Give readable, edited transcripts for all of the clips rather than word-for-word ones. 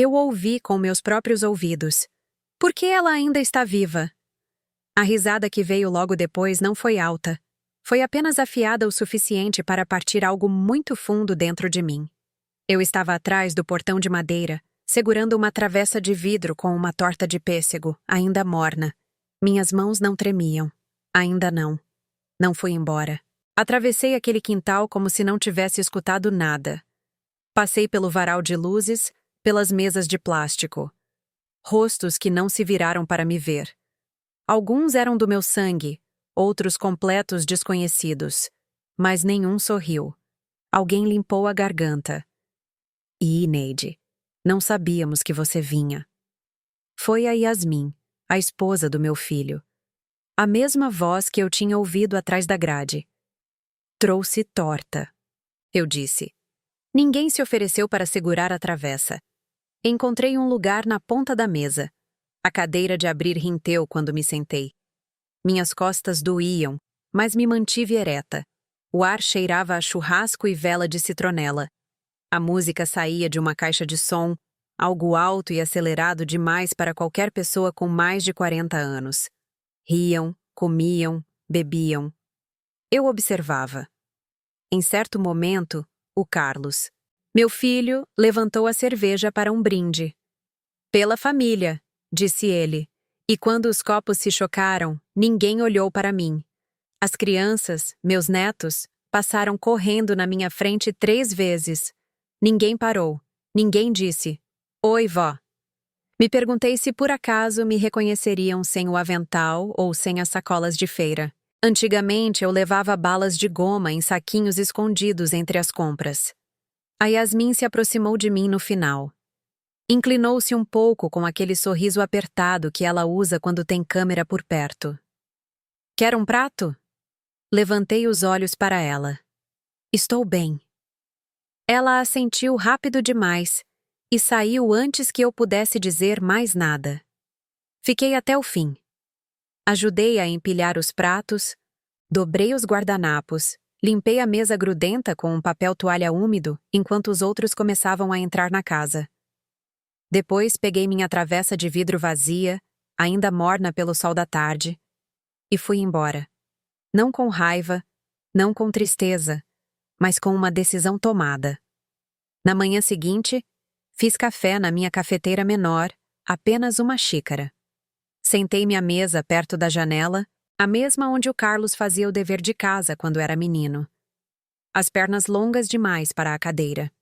Eu ouvi com meus próprios ouvidos. Por que ela ainda está viva? A risada que veio logo depois não foi alta. Foi apenas afiada o suficiente para partir algo muito fundo dentro de mim. Eu estava atrás do portão de madeira, segurando uma travessa de vidro com uma torta de pêssego, ainda morna. Minhas mãos não tremiam. Ainda não. Não fui embora. Atravessei aquele quintal como se não tivesse escutado nada. Passei pelo varal de luzes, pelas mesas de plástico. Rostos que não se viraram para me ver. Alguns eram do meu sangue, outros completos desconhecidos. Mas nenhum sorriu. Alguém limpou a garganta. Neide, não sabíamos que você vinha. Foi a Yasmin, a esposa do meu filho. A mesma voz que eu tinha ouvido atrás da grade. Trouxe torta, eu disse. Ninguém se ofereceu para segurar a travessa. Encontrei um lugar na ponta da mesa. A cadeira de abrir rinteu quando me sentei. Minhas costas doíam, mas me mantive ereta. O ar cheirava a churrasco e vela de citronela. A música saía de uma caixa de som, algo alto e acelerado demais para qualquer pessoa com mais de 40 anos. Riam, comiam, bebiam. Eu observava. Em certo momento, o Carlos, meu filho, levantou a cerveja para um brinde. Pela família, disse ele, e quando os copos se chocaram, ninguém olhou para mim. As crianças, meus netos, passaram correndo na minha frente 3 vezes. Ninguém parou. Ninguém disse: "Oi, vó." Me perguntei se por acaso me reconheceriam sem o avental ou sem as sacolas de feira. Antigamente eu levava balas de goma em saquinhos escondidos entre as compras. A Yasmin se aproximou de mim no final. Inclinou-se um pouco com aquele sorriso apertado que ela usa quando tem câmera por perto. "Quer um prato?" Levantei os olhos para ela. "Estou bem." Ela assentiu rápido demais e saiu antes que eu pudesse dizer mais nada. Fiquei até o fim. Ajudei a empilhar os pratos, dobrei os guardanapos, limpei a mesa grudenta com um papel toalha úmido enquanto os outros começavam a entrar na casa. Depois peguei minha travessa de vidro vazia, ainda morna pelo sol da tarde, e fui embora. Não com raiva, não com tristeza, mas com uma decisão tomada. Na manhã seguinte, fiz café na minha cafeteira menor, apenas uma xícara. Sentei-me à mesa perto da janela, a mesma onde o Carlos fazia o dever de casa quando era menino. As pernas longas demais para a cadeira.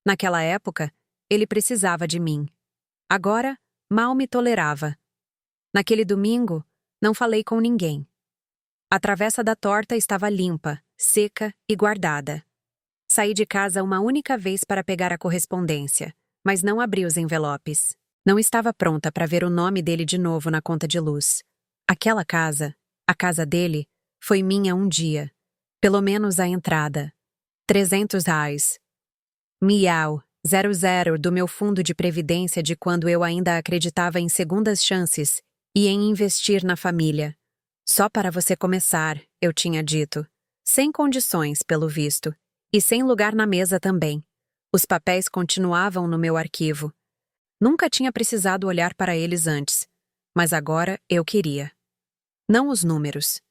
Naquela época, ele precisava de mim. Agora, mal me tolerava. Naquele domingo, não falei com ninguém. A travessa da torta estava limpa, seca e guardada. Saí de casa uma única vez para pegar a correspondência, mas não abri os envelopes. Não estava pronta para ver o nome dele de novo na conta de luz. Aquela casa, a casa dele, foi minha um dia. Pelo menos a entrada. R$ 300. Miau, 00 do meu fundo de previdência de quando eu ainda acreditava em segundas chances e em investir na família. Só para você começar, eu tinha dito. Sem condições, pelo visto. E sem lugar na mesa também. Os papéis continuavam no meu arquivo. Nunca tinha precisado olhar para eles antes. Mas agora eu queria. Não os números.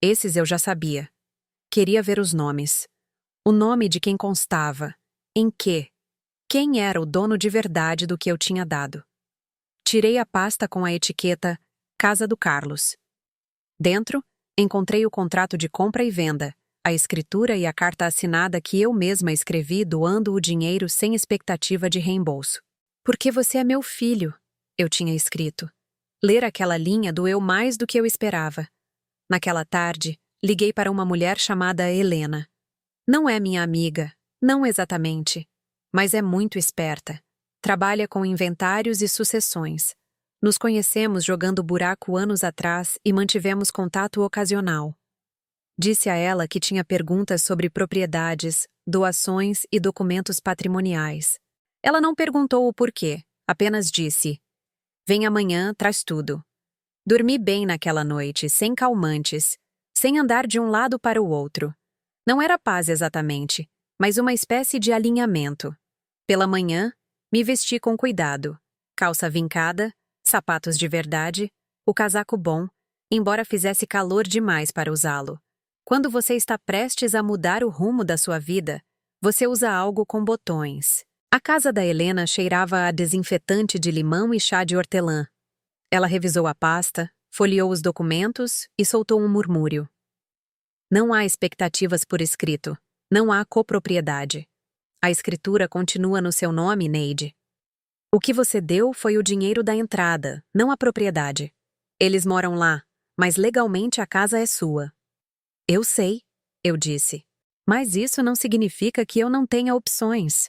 Esses eu já sabia. Queria ver os nomes. O nome de quem constava. Em que? Quem era o dono de verdade do que eu tinha dado? Tirei a pasta com a etiqueta Casa do Carlos. Dentro, encontrei o contrato de compra e venda, a escritura e a carta assinada que eu mesma escrevi doando o dinheiro sem expectativa de reembolso. "Porque você é meu filho", eu tinha escrito. Ler aquela linha doeu mais do que eu esperava. Naquela tarde, liguei para uma mulher chamada Helena. Não é minha amiga, não exatamente, mas é muito esperta. Trabalha com inventários e sucessões. Nos conhecemos jogando buraco anos atrás e mantivemos contato ocasional. Disse a ela que tinha perguntas sobre propriedades, doações e documentos patrimoniais. Ela não perguntou o porquê, apenas disse: "Vem amanhã, traz tudo." Dormi bem naquela noite, sem calmantes, sem andar de um lado para o outro. Não era paz exatamente, mas uma espécie de alinhamento. Pela manhã, Me vesti com cuidado. Calça vincada, sapatos de verdade, o casaco bom, embora fizesse calor demais para usá-lo. Quando você está prestes a mudar o rumo da sua vida, você usa algo com botões. A casa da Helena cheirava a desinfetante de limão e chá de hortelã. Ela revisou a pasta, folheou os documentos e soltou um murmúrio. Não há expectativas por escrito. Não há copropriedade. A escritura continua no seu nome, Neide. O que você deu foi o dinheiro da entrada, não a propriedade. Eles moram lá, mas legalmente a casa é sua. Eu sei, eu disse. Mas isso não significa que eu não tenha opções.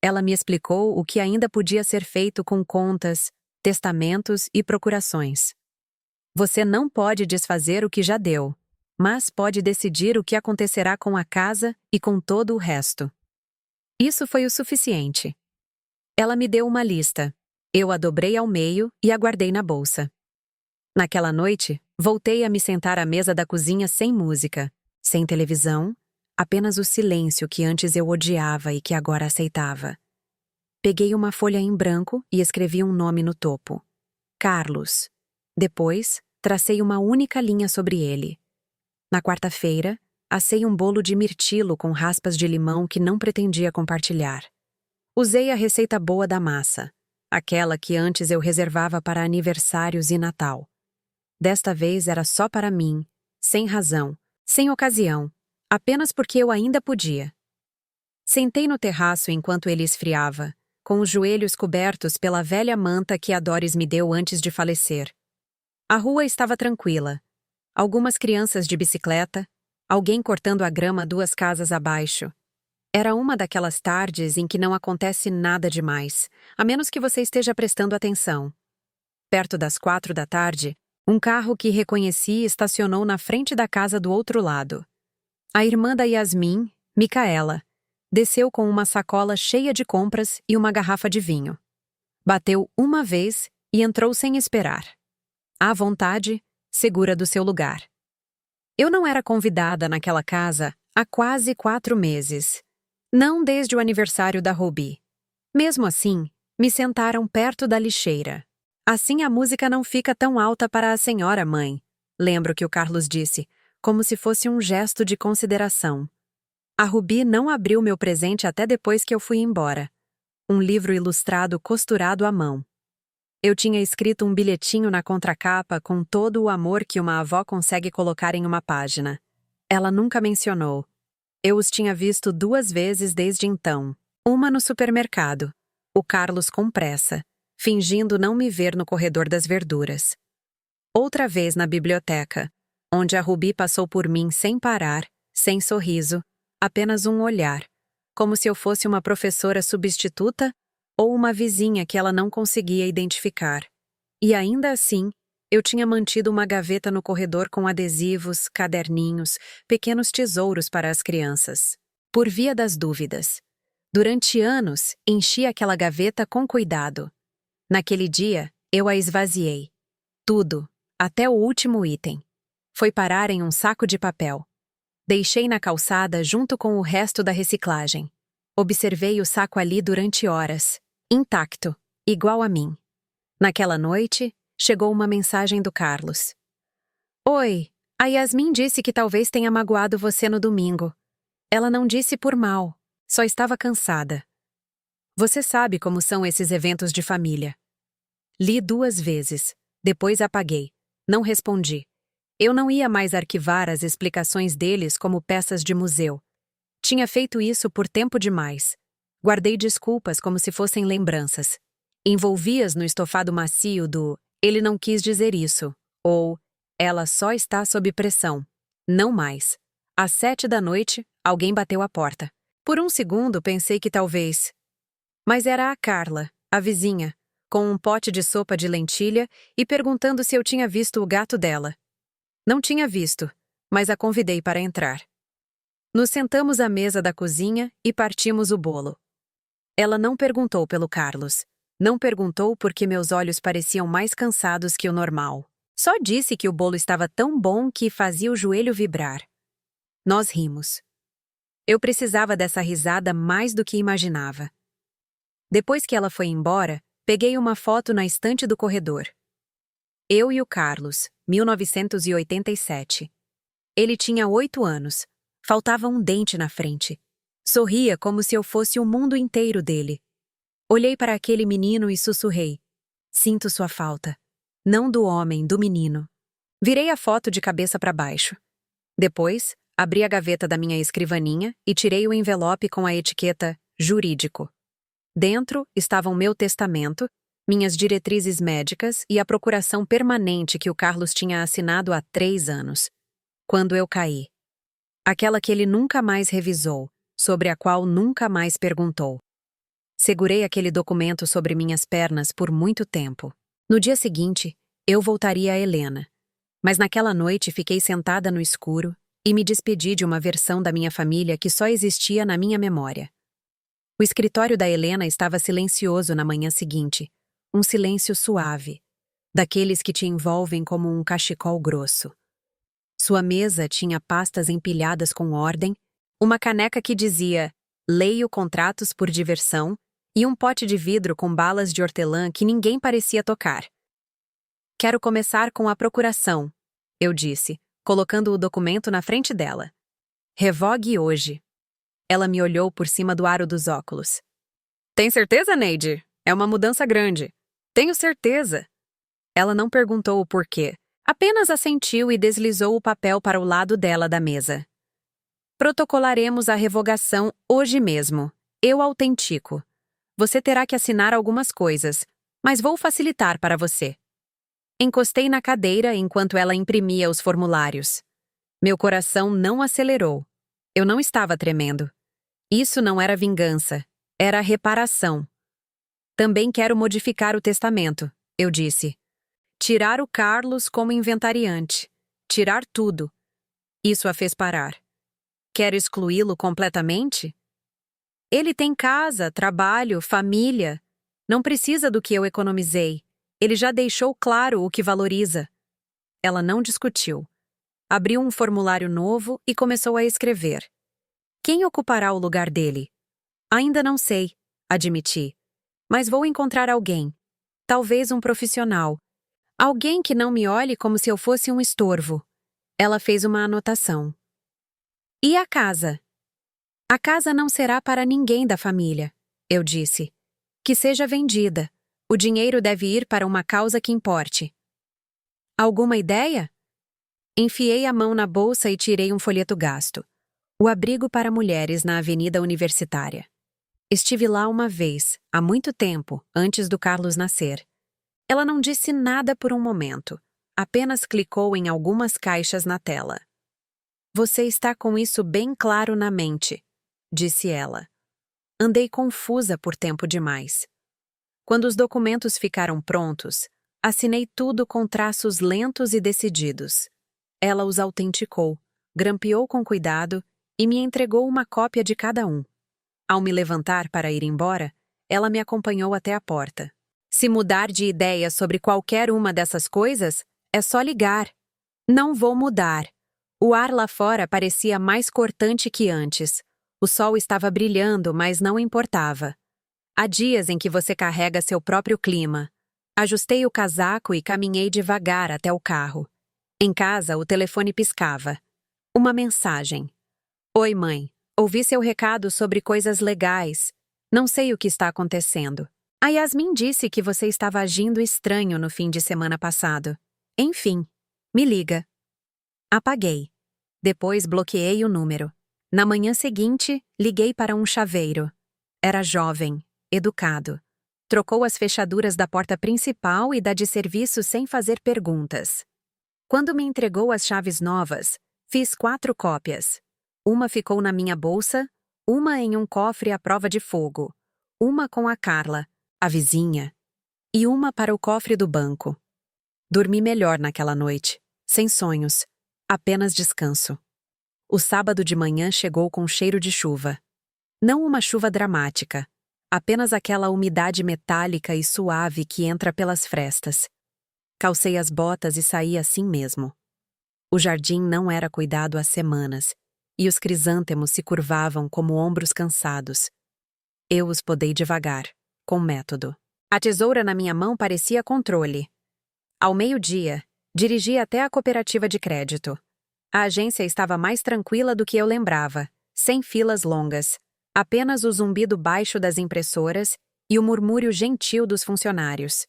Ela me explicou o que ainda podia ser feito com contas, testamentos e procurações. Você não pode desfazer o que já deu, mas pode decidir o que acontecerá com a casa e com todo o resto. Isso foi o suficiente. Ela me deu uma lista. Eu a dobrei ao meio e a guardei na bolsa. Naquela noite, voltei a me sentar à mesa da cozinha sem música, sem televisão, apenas o silêncio que antes eu odiava e que agora aceitava. Peguei uma folha em branco e escrevi um nome no topo. Carlos. Depois, tracei uma única linha sobre ele. Na quarta-feira, assei um bolo de mirtilo com raspas de limão que não pretendia compartilhar. Usei a receita boa da massa, aquela que antes eu reservava para aniversários e Natal. Desta vez era só para mim, sem razão, sem ocasião, apenas porque eu ainda podia. Sentei no terraço enquanto ele esfriava, com os joelhos cobertos pela velha manta que a Doris me deu antes de falecer. A rua estava tranquila. Algumas crianças de bicicleta, alguém cortando a grama 2 casas abaixo. Era uma daquelas tardes em que não acontece nada demais, a menos que você esteja prestando atenção. Perto das 4 da tarde, um carro que reconheci estacionou na frente da casa do outro lado. A irmã da Yasmin, Micaela, desceu com uma sacola cheia de compras e uma garrafa de vinho. Bateu uma vez e entrou sem esperar. À vontade, segura do seu lugar. Eu não era convidada naquela casa há quase 4 meses. Não desde o aniversário da Ruby. Mesmo assim, me sentaram perto da lixeira. Assim a música não fica tão alta para a senhora, mãe. Lembro que o Carlos disse, como se fosse um gesto de consideração. A Ruby não abriu meu presente até depois que eu fui embora. Um livro ilustrado costurado à mão. Eu tinha escrito um bilhetinho na contracapa com todo o amor que uma avó consegue colocar em uma página. Ela nunca mencionou. Eu os tinha visto 2 vezes desde então. Uma no supermercado. O Carlos com pressa, fingindo não me ver no corredor das verduras. Outra vez na biblioteca, onde a Ruby passou por mim sem parar, sem sorriso, apenas um olhar, como se eu fosse uma professora substituta ou uma vizinha que ela não conseguia identificar. E ainda assim, eu tinha mantido uma gaveta no corredor com adesivos, caderninhos, pequenos tesouros para as crianças. Por via das dúvidas. Durante anos, enchi aquela gaveta com cuidado. Naquele dia, eu a esvaziei. Tudo, até o último item. Foi parar em um saco de papel. Deixei na calçada junto com o resto da reciclagem. Observei o saco ali durante horas, intacto, igual a mim. Naquela noite, chegou uma mensagem do Carlos. Oi, a Yasmin disse que talvez tenha magoado você no domingo. Ela não disse por mal, só estava cansada. Você sabe como são esses eventos de família. Li 2 vezes, depois apaguei. Não respondi. Eu não ia mais arquivar as explicações deles como peças de museu. Tinha feito isso por tempo demais. Guardei desculpas como se fossem lembranças. Envolvi-as no estofado macio do "ele não quis dizer isso", ou "ela só está sob pressão". Não mais. Às 7 da noite, alguém bateu à porta. Por um segundo pensei que talvez... Mas era a Carla, a vizinha, com um pote de sopa de lentilha e perguntando se eu tinha visto o gato dela. Não tinha visto, mas a convidei para entrar. Nos sentamos à mesa da cozinha e partimos o bolo. Ela não perguntou pelo Carlos. Não perguntou porque meus olhos pareciam mais cansados que o normal. Só disse que o bolo estava tão bom que fazia o joelho vibrar. Nós rimos. Eu precisava dessa risada mais do que imaginava. Depois que ela foi embora, peguei uma foto na estante do corredor. Eu e o Carlos, 1987. Ele tinha 8 anos. Faltava um dente na frente. Sorria como se eu fosse o mundo inteiro dele. Olhei para aquele menino e sussurrei. Sinto sua falta. Não do homem, do menino. Virei a foto de cabeça para baixo. Depois, abri a gaveta da minha escrivaninha e tirei o envelope com a etiqueta jurídico. Dentro estavam meu testamento, minhas diretrizes médicas e a procuração permanente que o Carlos tinha assinado há 3 anos. Quando eu caí. Aquela que ele nunca mais revisou, sobre a qual nunca mais perguntou. Segurei aquele documento sobre minhas pernas por muito tempo. No dia seguinte, eu voltaria a Helena. Mas naquela noite fiquei sentada no escuro e me despedi de uma versão da minha família que só existia na minha memória. O escritório da Helena estava silencioso na manhã seguinte, um silêncio suave, daqueles que te envolvem como um cachecol grosso. Sua mesa tinha pastas empilhadas com ordem, uma caneca que dizia "Leio contratos por diversão" e um pote de vidro com balas de hortelã que ninguém parecia tocar. Quero começar com a procuração, eu disse, colocando o documento na frente dela. Revogue hoje. Ela me olhou por cima do aro dos óculos. Tem certeza, Neide? É uma mudança grande. Tenho certeza. Ela não perguntou o porquê, apenas assentiu e deslizou o papel para o lado dela da mesa. Protocolaremos a revogação hoje mesmo. Eu autentico. Você terá que assinar algumas coisas, mas vou facilitar para você. Encostei na cadeira enquanto ela imprimia os formulários. Meu coração não acelerou. Eu não estava tremendo. Isso não era vingança, era reparação. Também quero modificar o testamento, eu disse. Tirar o Carlos como inventariante. Tirar tudo. Isso a fez parar. Quer excluí-lo completamente? Ele tem casa, trabalho, família. Não precisa do que eu economizei. Ele já deixou claro o que valoriza. Ela não discutiu. Abriu um formulário novo e começou a escrever. Quem ocupará o lugar dele? Ainda não sei, admiti. Mas vou encontrar alguém. Talvez um profissional. Alguém que não me olhe como se eu fosse um estorvo. Ela fez uma anotação. E a casa? A casa não será para ninguém da família, eu disse. Que seja vendida. O dinheiro deve ir para uma causa que importe. Alguma ideia? Enfiei a mão na bolsa e tirei um folheto gasto. O abrigo para mulheres na Avenida Universitária. Estive lá uma vez, há muito tempo, antes do Carlos nascer. Ela não disse nada por um momento, apenas clicou em algumas caixas na tela. Você está com isso bem claro na mente, disse ela. Andei confusa por tempo demais. Quando os documentos ficaram prontos, assinei tudo com traços lentos e decididos. Ela os autenticou, grampeou com cuidado e me entregou uma cópia de cada um. Ao me levantar para ir embora, ela me acompanhou até a porta. Se mudar de ideia sobre qualquer uma dessas coisas, é só ligar. Não vou mudar. O ar lá fora parecia mais cortante que antes. O sol estava brilhando, mas não importava. Há dias em que você carrega seu próprio clima. Ajustei o casaco e caminhei devagar até o carro. Em casa, o telefone piscava. Uma mensagem. Oi, mãe. Ouvi seu recado sobre coisas legais. Não sei o que está acontecendo. A Yasmin disse que você estava agindo estranho no fim de semana passado. Enfim, me liga. Apaguei. Depois bloqueei o número. Na manhã seguinte, liguei para um chaveiro. Era jovem, educado. Trocou as fechaduras da porta principal e da de serviço sem fazer perguntas. Quando me entregou as chaves novas, fiz 4 cópias. Uma ficou na minha bolsa, uma em um cofre à prova de fogo, uma com a Carla, a vizinha, e uma para o cofre do banco. Dormi melhor naquela noite, sem sonhos, apenas descanso. O sábado de manhã chegou com cheiro de chuva. Não uma chuva dramática, apenas aquela umidade metálica e suave que entra pelas frestas. Calcei as botas e saí assim mesmo. O jardim não era cuidado há semanas, e os crisântemos se curvavam como ombros cansados. Eu os podei devagar, com método. A tesoura na minha mão parecia controle. Ao meio-dia, dirigi até a cooperativa de crédito. A agência estava mais tranquila do que eu lembrava, sem filas longas, apenas o zumbido baixo das impressoras e o murmúrio gentil dos funcionários.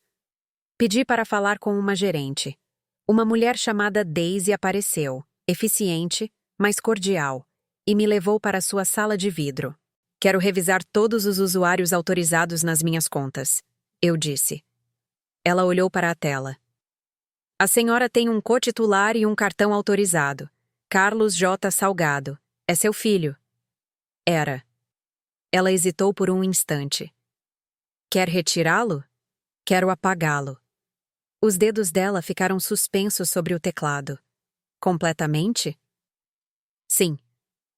Pedi para falar com uma gerente. Uma mulher chamada Daisy apareceu, eficiente, mas cordial, e me levou para sua sala de vidro. Quero revisar todos os usuários autorizados nas minhas contas, eu disse. Ela olhou para a tela. A senhora tem um cotitular e um cartão autorizado. Carlos J. Salgado. É seu filho. Era. Ela hesitou por um instante. Quer retirá-lo? Quero apagá-lo. Os dedos dela ficaram suspensos sobre o teclado. Completamente? Sim.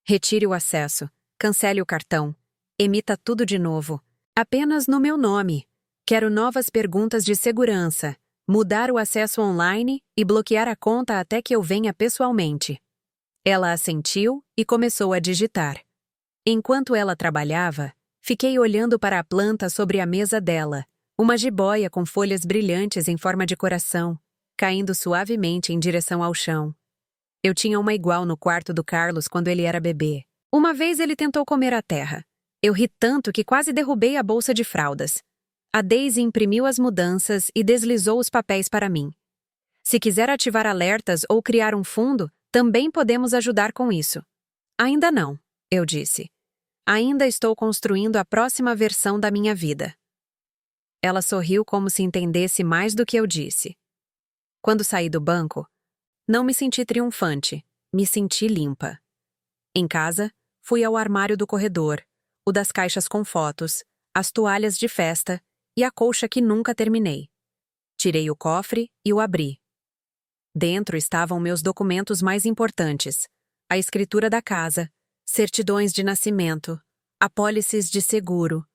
Retire o acesso. Cancele o cartão. Emita tudo de novo. Apenas no meu nome. Quero novas perguntas de segurança. Mudar o acesso online e bloquear a conta até que eu venha pessoalmente. Ela assentiu e começou a digitar. Enquanto ela trabalhava, fiquei olhando para a planta sobre a mesa dela, uma jiboia com folhas brilhantes em forma de coração, caindo suavemente em direção ao chão. Eu tinha uma igual no quarto do Carlos quando ele era bebê. Uma vez ele tentou comer a terra. Eu ri tanto que quase derrubei a bolsa de fraldas. A Daisy imprimiu as mudanças e deslizou os papéis para mim. Se quiser ativar alertas ou criar um fundo, também podemos ajudar com isso. Ainda não, eu disse. Ainda estou construindo a próxima versão da minha vida. Ela sorriu como se entendesse mais do que eu disse. Quando saí do banco, não me senti triunfante, me senti limpa. Em casa, fui ao armário do corredor, o das caixas com fotos, as toalhas de festa e a colcha que nunca terminei. Tirei o cofre e o abri. Dentro estavam meus documentos mais importantes, a escritura da casa, certidões de nascimento, apólices de seguro.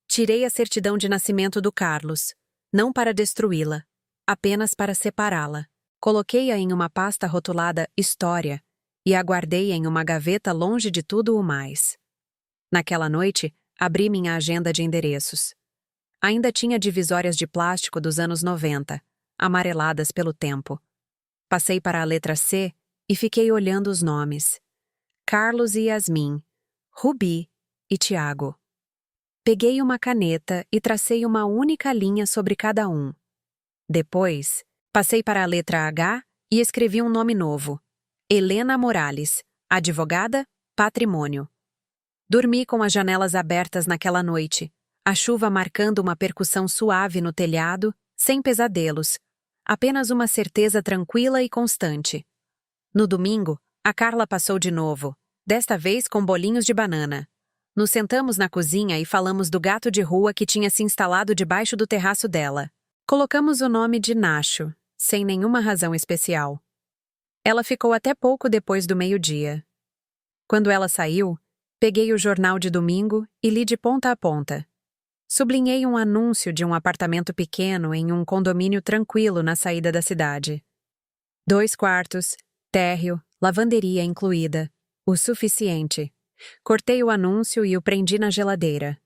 Tirei a certidão de nascimento do Carlos, não para destruí-la, apenas para separá-la. Coloquei-a em uma pasta rotulada História e a guardei em uma gaveta longe de tudo o mais. Naquela noite, abri minha agenda de endereços. Ainda tinha divisórias de plástico dos anos 90, amareladas pelo tempo. Passei para a letra C e fiquei olhando os nomes. Carlos e Yasmin, Rubi e Tiago. Peguei uma caneta e tracei uma única linha sobre cada um. Depois, passei para a letra H e escrevi um nome novo. Helena Morales, advogada, patrimônio. Dormi com as janelas abertas naquela noite, a chuva marcando uma percussão suave no telhado, sem pesadelos, apenas uma certeza tranquila e constante. No domingo, a Carla passou de novo, desta vez com bolinhos de banana. Nos sentamos na cozinha e falamos do gato de rua que tinha se instalado debaixo do terraço dela. Colocamos o nome de Nacho, sem nenhuma razão especial. Ela ficou até pouco depois do meio-dia. Quando ela saiu, peguei o jornal de domingo e li de ponta a ponta. Sublinhei um anúncio de um apartamento pequeno em um condomínio tranquilo na saída da cidade. 2 quartos, térreo, lavanderia incluída. O suficiente. Cortei o anúncio e o prendi na geladeira.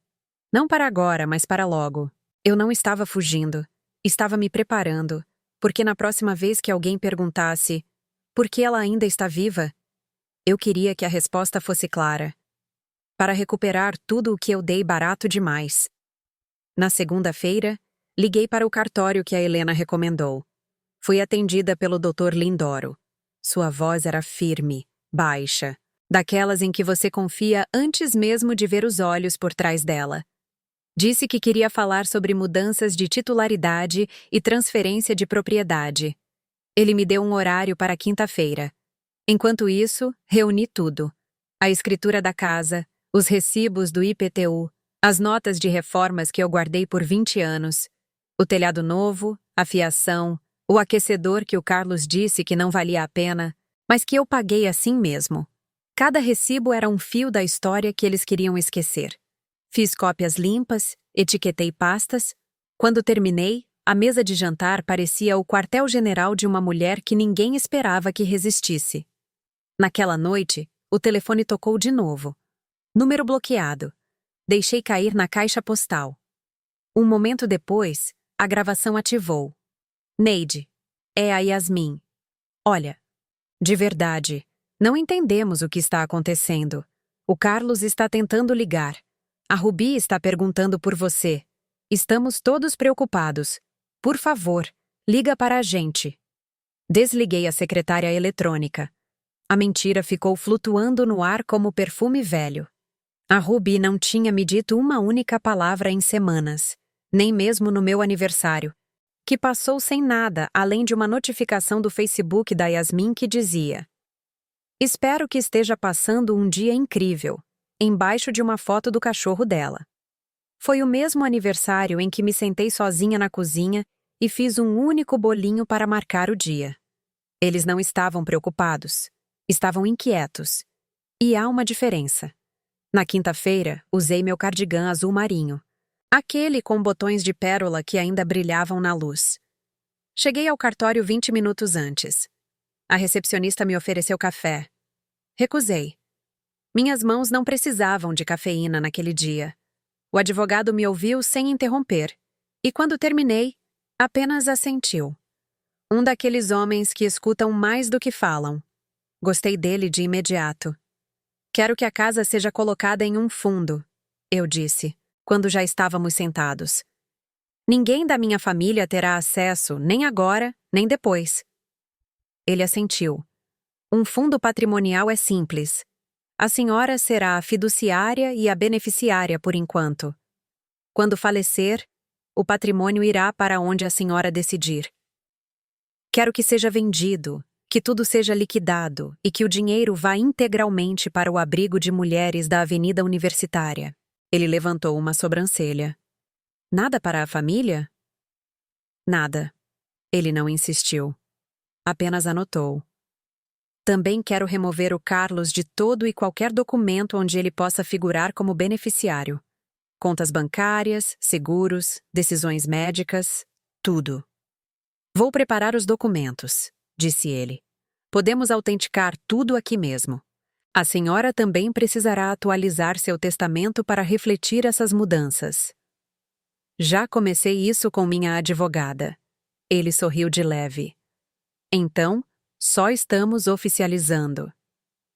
Não para agora, mas para logo. Eu não estava fugindo. Estava me preparando, porque na próxima vez que alguém perguntasse por que ela ainda está viva, eu queria que a resposta fosse clara. Para recuperar tudo o que eu dei barato demais. Na segunda-feira, liguei para o cartório que a Helena recomendou. Fui atendida pelo Dr. Lindoro. Sua voz era firme, baixa, daquelas em que você confia antes mesmo de ver os olhos por trás dela. Disse que queria falar sobre mudanças de titularidade e transferência de propriedade. Ele me deu um horário para quinta-feira. Enquanto isso, reuni tudo. A escritura da casa, os recibos do IPTU, as notas de reformas que eu guardei por 20 anos, o telhado novo, a fiação, o aquecedor que o Carlos disse que não valia a pena, mas que eu paguei assim mesmo. Cada recibo era um fio da história que eles queriam esquecer. Fiz cópias limpas, etiquetei pastas. Quando terminei, a mesa de jantar parecia o quartel-general de uma mulher que ninguém esperava que resistisse. Naquela noite, o telefone tocou de novo. Número bloqueado. Deixei cair na caixa postal. Um momento depois, a gravação ativou. Neide, é a Yasmin. Olha, de verdade, não entendemos o que está acontecendo. O Carlos está tentando ligar. A Rubi está perguntando por você. Estamos todos preocupados. Por favor, liga para a gente. Desliguei a secretária eletrônica. A mentira ficou flutuando no ar como perfume velho. A Rubi não tinha me dito uma única palavra em semanas, nem mesmo no meu aniversário, que passou sem nada além de uma notificação do Facebook da Yasmin que dizia: espero que esteja passando um dia incrível, embaixo de uma foto do cachorro dela. Foi o mesmo aniversário em que me sentei sozinha na cozinha e fiz um único bolinho para marcar o dia. Eles não estavam preocupados, estavam inquietos. E há uma diferença. Na quinta-feira, usei meu cardigã azul marinho, aquele com botões de pérola que ainda brilhavam na luz. Cheguei ao cartório 20 minutos antes. A recepcionista me ofereceu café. Recusei. Minhas mãos não precisavam de cafeína naquele dia. O advogado me ouviu sem interromper, e quando terminei, apenas assentiu. Um daqueles homens que escutam mais do que falam. Gostei dele de imediato. Quero que a casa seja colocada em um fundo, eu disse, quando já estávamos sentados. Ninguém da minha família terá acesso, nem agora, nem depois. Ele assentiu. Um fundo patrimonial é simples. A senhora será a fiduciária e a beneficiária por enquanto. Quando falecer, o patrimônio irá para onde a senhora decidir. Quero que seja vendido, que tudo seja liquidado e que o dinheiro vá integralmente para o abrigo de mulheres da Avenida Universitária. Ele levantou uma sobrancelha. Nada para a família? Nada. Ele não insistiu. Apenas anotou. Também quero remover o Carlos de todo e qualquer documento onde ele possa figurar como beneficiário. Contas bancárias, seguros, decisões médicas, tudo. Vou preparar os documentos, disse ele. Podemos autenticar tudo aqui mesmo. A senhora também precisará atualizar seu testamento para refletir essas mudanças. Já comecei isso com minha advogada. Ele sorriu de leve. Então, só estamos oficializando.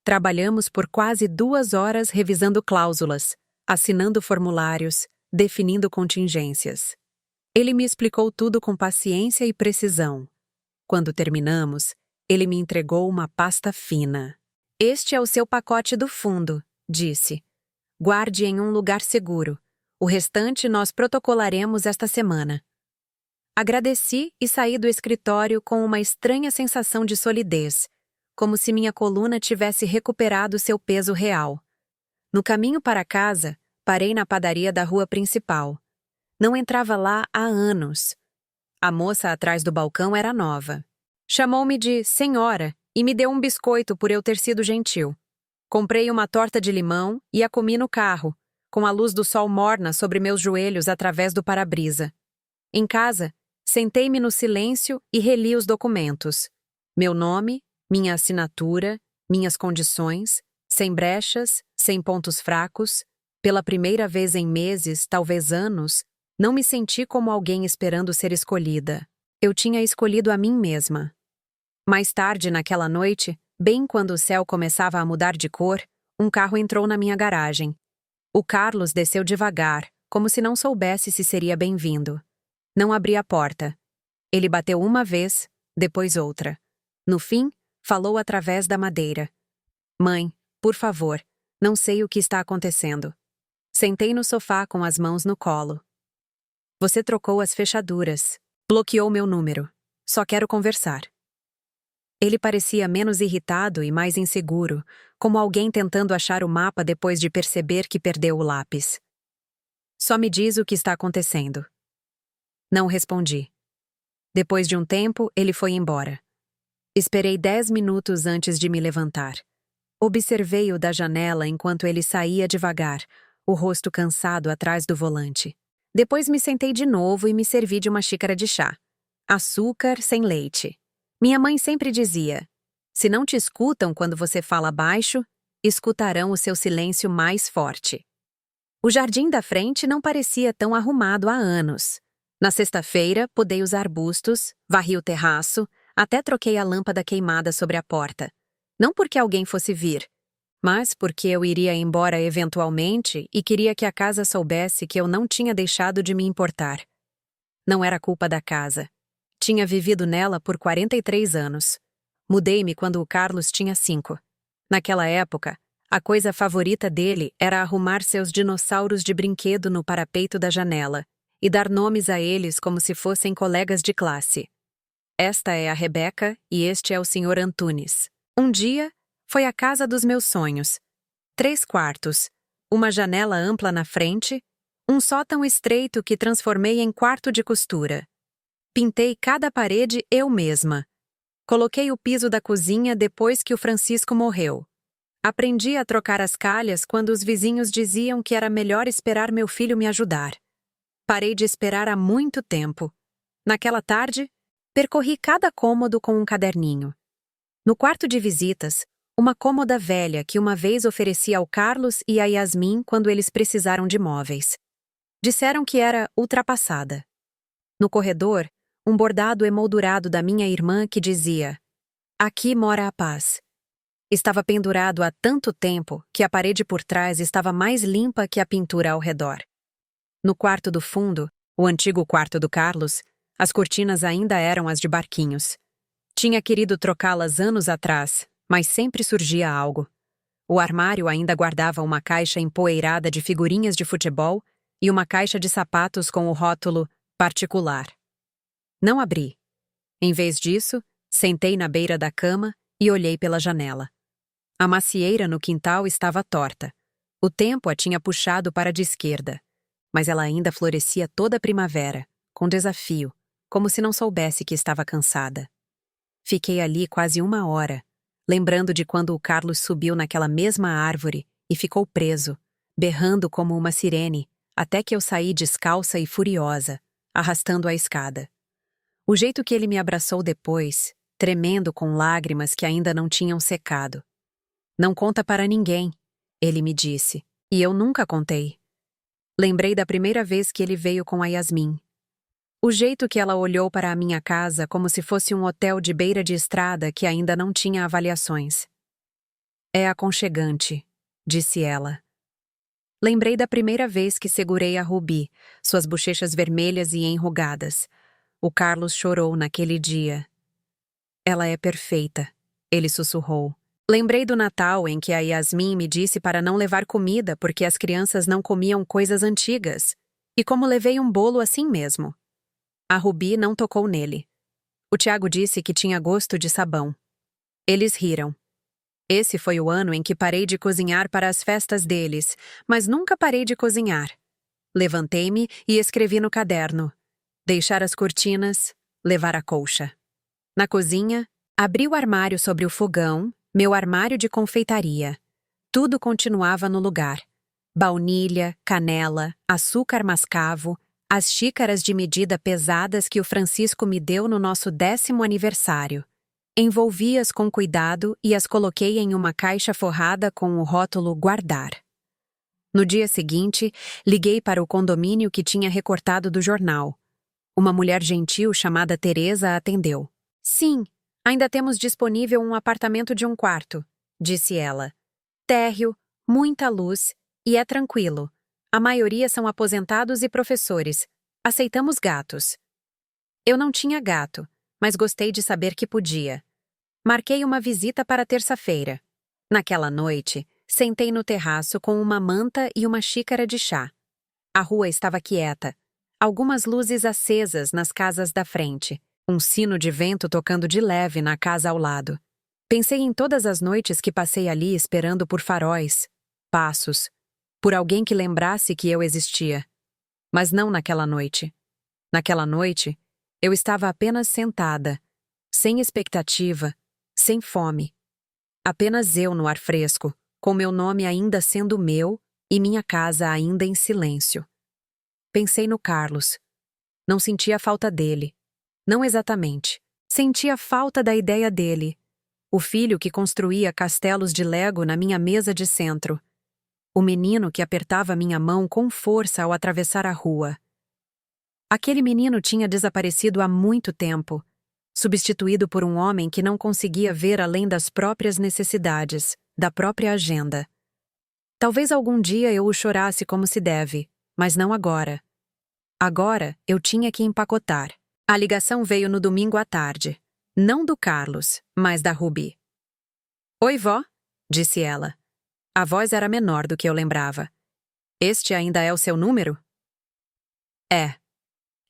Trabalhamos por quase 2 horas revisando cláusulas, assinando formulários, definindo contingências. Ele me explicou tudo com paciência e precisão. Quando terminamos, ele me entregou uma pasta fina. Este é o seu pacote do fundo, disse. Guarde em um lugar seguro. O restante nós protocolaremos esta semana. Agradeci e saí do escritório com uma estranha sensação de solidez, como se minha coluna tivesse recuperado seu peso real. No caminho para casa, parei na padaria da rua principal. Não entrava lá há anos. A moça atrás do balcão era nova. Chamou-me de senhora e me deu um biscoito por eu ter sido gentil. Comprei uma torta de limão e a comi no carro, com a luz do sol morna sobre meus joelhos através do para-brisa. Em casa, sentei-me no silêncio e reli os documentos. Meu nome, minha assinatura, minhas condições, sem brechas, sem pontos fracos. Pela primeira vez em meses, talvez anos, não me senti como alguém esperando ser escolhida. Eu tinha escolhido a mim mesma. Mais tarde naquela noite, bem quando o céu começava a mudar de cor, um carro entrou na minha garagem. O Carlos desceu devagar, como se não soubesse se seria bem-vindo. Não abri a porta. Ele bateu uma vez, depois outra. No fim, falou através da madeira. Mãe, por favor, não sei o que está acontecendo. Sentei no sofá com as mãos no colo. Você trocou as fechaduras. Bloqueou meu número. Só quero conversar. Ele parecia menos irritado e mais inseguro, como alguém tentando achar o mapa depois de perceber que perdeu o lápis. Só me diz o que está acontecendo. Não respondi. Depois de um tempo, ele foi embora. Esperei 10 minutos antes de me levantar. Observei-o da janela enquanto ele saía devagar, o rosto cansado atrás do volante. Depois me sentei de novo e me servi de uma xícara de chá. Açúcar sem leite. Minha mãe sempre dizia: se não te escutam quando você fala baixo, escutarão o seu silêncio mais forte. O jardim da frente não parecia tão arrumado há anos. Na sexta-feira, podei os arbustos, varri o terraço, até troquei a lâmpada queimada sobre a porta. Não porque alguém fosse vir, mas porque eu iria embora eventualmente e queria que a casa soubesse que eu não tinha deixado de me importar. Não era culpa da casa. Tinha vivido nela por 43 anos. Mudei-me quando o Carlos tinha 5. Naquela época, a coisa favorita dele era arrumar seus dinossauros de brinquedo no parapeito da janela e dar nomes a eles como se fossem colegas de classe. Esta é a Rebeca e este é o Sr. Antunes. Um dia, foi a casa dos meus sonhos. 3 quartos, uma janela ampla na frente, um sótão estreito que transformei em quarto de costura. Pintei cada parede eu mesma. Coloquei o piso da cozinha depois que o Francisco morreu. Aprendi a trocar as calhas quando os vizinhos diziam que era melhor esperar meu filho me ajudar. Parei de esperar há muito tempo. Naquela tarde, percorri cada cômodo com um caderninho. No quarto de visitas, uma cômoda velha que uma vez ofereci ao Carlos e à Yasmin quando eles precisaram de móveis. Disseram que era ultrapassada. No corredor, um bordado emoldurado da minha irmã que dizia: "Aqui mora a paz." Estava pendurado há tanto tempo que a parede por trás estava mais limpa que a pintura ao redor. No quarto do fundo, o antigo quarto do Carlos, as cortinas ainda eram as de barquinhos. Tinha querido trocá-las anos atrás, mas sempre surgia algo. O armário ainda guardava uma caixa empoeirada de figurinhas de futebol e uma caixa de sapatos com o rótulo "particular". Não abri. Em vez disso, sentei na beira da cama e olhei pela janela. A macieira no quintal estava torta. O tempo a tinha puxado para de esquerda, mas ela ainda florescia toda a primavera, com desafio, como se não soubesse que estava cansada. Fiquei ali quase 1 hora, lembrando de quando o Carlos subiu naquela mesma árvore e ficou preso, berrando como uma sirene, até que eu saí descalça e furiosa, arrastando a escada. O jeito que ele me abraçou depois, tremendo com lágrimas que ainda não tinham secado. "Não conta para ninguém", ele me disse, e eu nunca contei. Lembrei da primeira vez que ele veio com a Yasmin. O jeito que ela olhou para a minha casa como se fosse um hotel de beira de estrada que ainda não tinha avaliações. "É aconchegante", disse ela. Lembrei da primeira vez que segurei a Rubi, suas bochechas vermelhas e enrugadas. O Carlos chorou naquele dia. "Ela é perfeita", ele sussurrou. Lembrei do Natal em que a Yasmin me disse para não levar comida porque as crianças não comiam coisas antigas, e como levei um bolo assim mesmo. A Rubi não tocou nele. O Tiago disse que tinha gosto de sabão. Eles riram. Esse foi o ano em que parei de cozinhar para as festas deles, mas nunca parei de cozinhar. Levantei-me e escrevi no caderno: deixar as cortinas, levar a colcha. Na cozinha, abri o armário sobre o fogão, meu armário de confeitaria. Tudo continuava no lugar. Baunilha, canela, açúcar mascavo, as xícaras de medida pesadas que o Francisco me deu no nosso 10º aniversário. Envolvi-as com cuidado e as coloquei em uma caixa forrada com o rótulo "Guardar". No dia seguinte, liguei para o condomínio que tinha recortado do jornal. Uma mulher gentil chamada Teresa atendeu. "Sim, ainda temos disponível um apartamento de 1 quarto", disse ela. "Térreo, muita luz e é tranquilo. A maioria são aposentados e professores. Aceitamos gatos." Eu não tinha gato, mas gostei de saber que podia. Marquei uma visita para terça-feira. Naquela noite, sentei no terraço com uma manta e uma xícara de chá. A rua estava quieta. Algumas luzes acesas nas casas da frente. Um sino de vento tocando de leve na casa ao lado. Pensei em todas as noites que passei ali esperando por faróis, passos, por alguém que lembrasse que eu existia. Mas não naquela noite. Naquela noite, eu estava apenas sentada, sem expectativa, sem fome. Apenas eu no ar fresco, com meu nome ainda sendo meu e minha casa ainda em silêncio. Pensei no Carlos. Não sentia falta dele. Não exatamente. Sentia falta da ideia dele. O filho que construía castelos de Lego na minha mesa de centro. O menino que apertava minha mão com força ao atravessar a rua. Aquele menino tinha desaparecido há muito tempo, substituído por um homem que não conseguia ver além das próprias necessidades, da própria agenda. Talvez algum dia eu o chorasse como se deve, mas não agora. Agora eu tinha que empacotar. A ligação veio no domingo à tarde. Não do Carlos, mas da Ruby. "Oi, vó", disse ela. A voz era menor do que eu lembrava. "Este ainda é o seu número?" "É.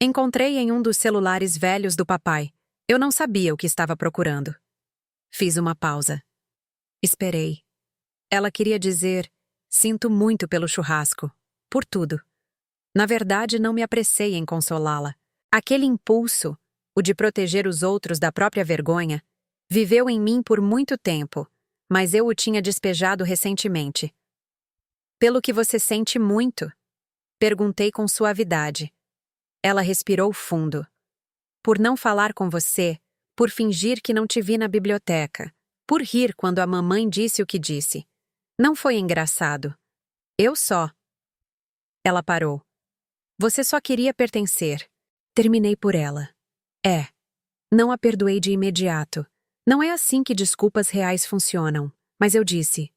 Encontrei em um dos celulares velhos do papai. Eu não sabia o que estava procurando." Fiz uma pausa. Esperei. Ela queria dizer: "Sinto muito pelo churrasco. Por tudo." Na verdade, não me apressei em consolá-la. Aquele impulso, o de proteger os outros da própria vergonha, viveu em mim por muito tempo, mas eu o tinha despejado recentemente. "Pelo que você sente muito?" Perguntei com suavidade. Ela respirou fundo. "Por não falar com você, por fingir que não te vi na biblioteca, por rir quando a mamãe disse o que disse. Não foi engraçado. Eu só." Ela parou. "Você só queria pertencer." Terminei por ela. "É. Não a perdoei de imediato. Não é assim que desculpas reais funcionam. Mas eu disse: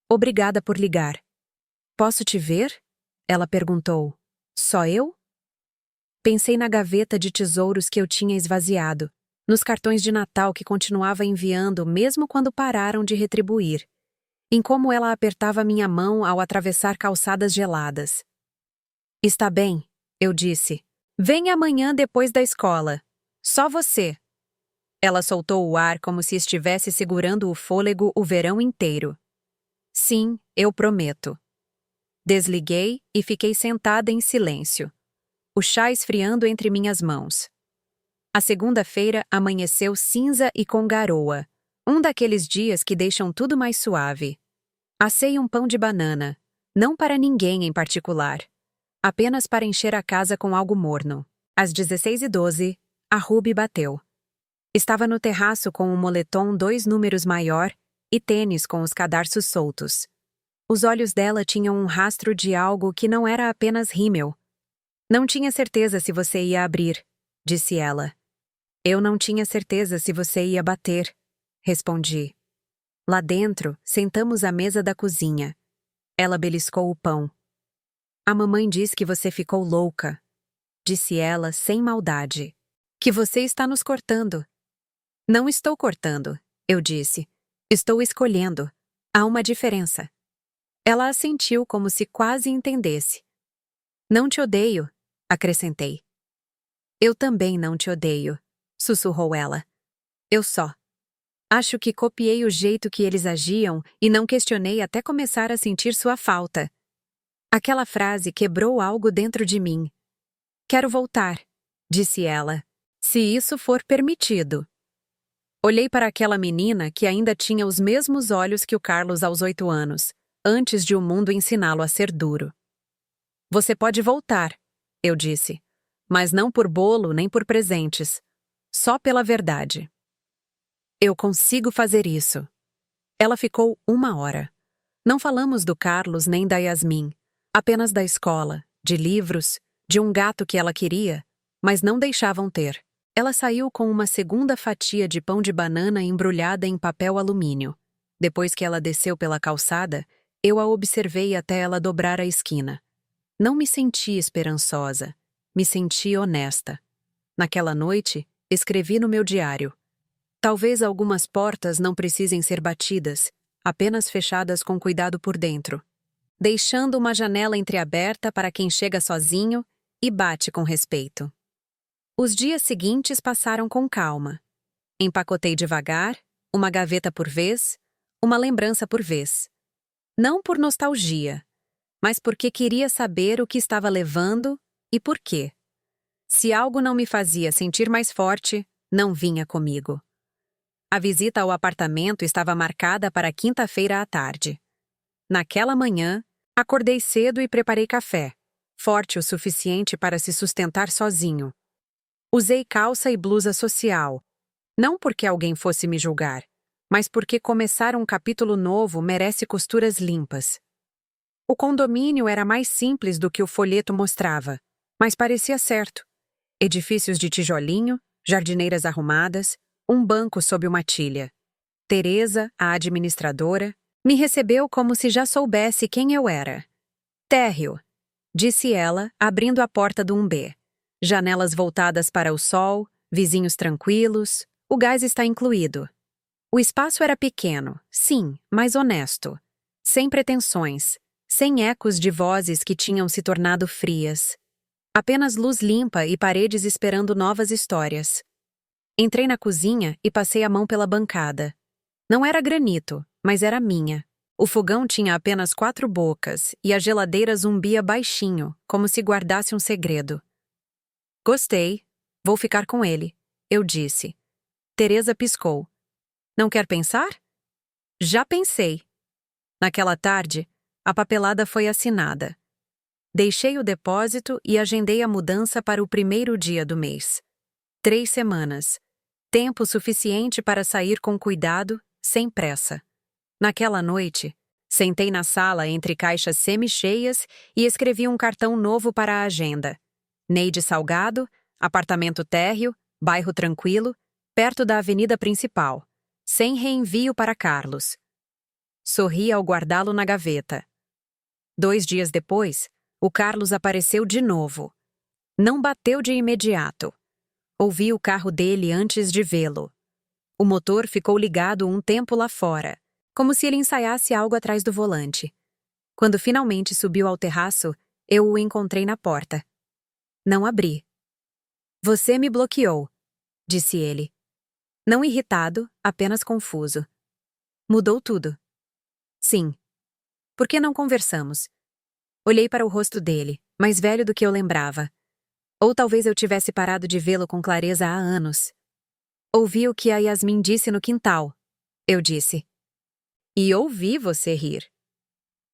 'Obrigada por ligar.'" "Posso te ver?" Ela perguntou. "Só eu?" Pensei na gaveta de tesouros que eu tinha esvaziado, nos cartões de Natal que continuava enviando mesmo quando pararam de retribuir, em como ela apertava minha mão ao atravessar calçadas geladas. "Está bem", eu disse. "Venha amanhã depois da escola. Só você." Ela soltou o ar como se estivesse segurando o fôlego o verão inteiro. "Sim, eu prometo." Desliguei e fiquei sentada em silêncio, o chá esfriando entre minhas mãos. A segunda-feira amanheceu cinza e com garoa, um daqueles dias que deixam tudo mais suave. Assei um pão de banana, não para ninguém em particular, apenas para encher a casa com algo morno. Às 16h12, a Ruby bateu. Estava no terraço com um moletom 2 números maior e tênis com os cadarços soltos. Os olhos dela tinham um rastro de algo que não era apenas rímel. "Não tinha certeza se você ia abrir", disse ela. "Eu não tinha certeza se você ia bater", respondi. Lá dentro, sentamos à mesa da cozinha. Ela beliscou o pão. "A mamãe diz que você ficou louca", disse ela sem maldade. "Que você está nos cortando." "Não estou cortando", eu disse. "Estou escolhendo. Há uma diferença." Ela assentiu como se quase entendesse. "Não te odeio", acrescentei. "Eu também não te odeio", sussurrou ela. "Eu só acho que copiei o jeito que eles agiam e não questionei até começar a sentir sua falta." Aquela frase quebrou algo dentro de mim. "Quero voltar", disse ela, "se isso for permitido." Olhei para aquela menina que ainda tinha os mesmos olhos que o Carlos aos 8 anos, antes de o mundo ensiná-lo a ser duro. "Você pode voltar", eu disse, "mas não por bolo nem por presentes. Só pela verdade." "Eu consigo fazer isso." Ela ficou 1 hora. Não falamos do Carlos nem da Yasmin, apenas da escola, de livros, de um gato que ela queria, mas não deixavam ter. Ela saiu com uma segunda fatia de pão de banana embrulhada em papel alumínio. Depois que ela desceu pela calçada, eu a observei até ela dobrar a esquina. Não me senti esperançosa. Me senti honesta. Naquela noite, escrevi no meu diário: "Talvez algumas portas não precisem ser batidas, apenas fechadas com cuidado por dentro, deixando uma janela entreaberta para quem chega sozinho e bate com respeito." Os dias seguintes passaram com calma. Empacotei devagar, uma gaveta por vez, uma lembrança por vez. Não por nostalgia, mas porque queria saber o que estava levando e por quê. Se algo não me fazia sentir mais forte, não vinha comigo. A visita ao apartamento estava marcada para quinta-feira à tarde. Naquela manhã, acordei cedo e preparei café, forte o suficiente para se sustentar sozinho. Usei calça e blusa social, não porque alguém fosse me julgar, mas porque começar um capítulo novo merece costuras limpas. O condomínio era mais simples do que o folheto mostrava, mas parecia certo. Edifícios de tijolinho, jardineiras arrumadas, um banco sob uma tilha. Teresa, a administradora, me recebeu como se já soubesse quem eu era. Térreo, disse ela, abrindo a porta do 1B. Janelas voltadas para o sol, vizinhos tranquilos, o gás está incluído. O espaço era pequeno, sim, mas honesto. Sem pretensões, sem ecos de vozes que tinham se tornado frias. Apenas luz limpa e paredes esperando novas histórias. Entrei na cozinha e passei a mão pela bancada. Não era granito, mas era minha. O fogão tinha apenas 4 bocas e a geladeira zumbia baixinho, como se guardasse um segredo. Gostei. Vou ficar com ele, eu disse. Teresa piscou. Não quer pensar? Já pensei. Naquela tarde, a papelada foi assinada. Deixei o depósito e agendei a mudança para o primeiro dia do mês. 3 semanas. Tempo suficiente para sair com cuidado, sem pressa. Naquela noite, sentei na sala entre caixas semi-cheias e escrevi um cartão novo para a agenda. Neide Salgado, apartamento térreo, bairro tranquilo, perto da avenida principal. Sem reenvio para Carlos. Sorri ao guardá-lo na gaveta. 2 dias depois, o Carlos apareceu de novo. Não bateu de imediato. Ouvi o carro dele antes de vê-lo. O motor ficou ligado um tempo lá fora, como se ele ensaiasse algo atrás do volante. Quando finalmente subiu ao terraço, eu o encontrei na porta. Não abri. Você me bloqueou, disse ele. Não irritado, apenas confuso. Mudou tudo. Sim. Por que não conversamos? Olhei para o rosto dele, mais velho do que eu lembrava. Ou talvez eu tivesse parado de vê-lo com clareza há anos. Ouvi o que a Yasmin disse no quintal, eu disse. E ouvi você rir.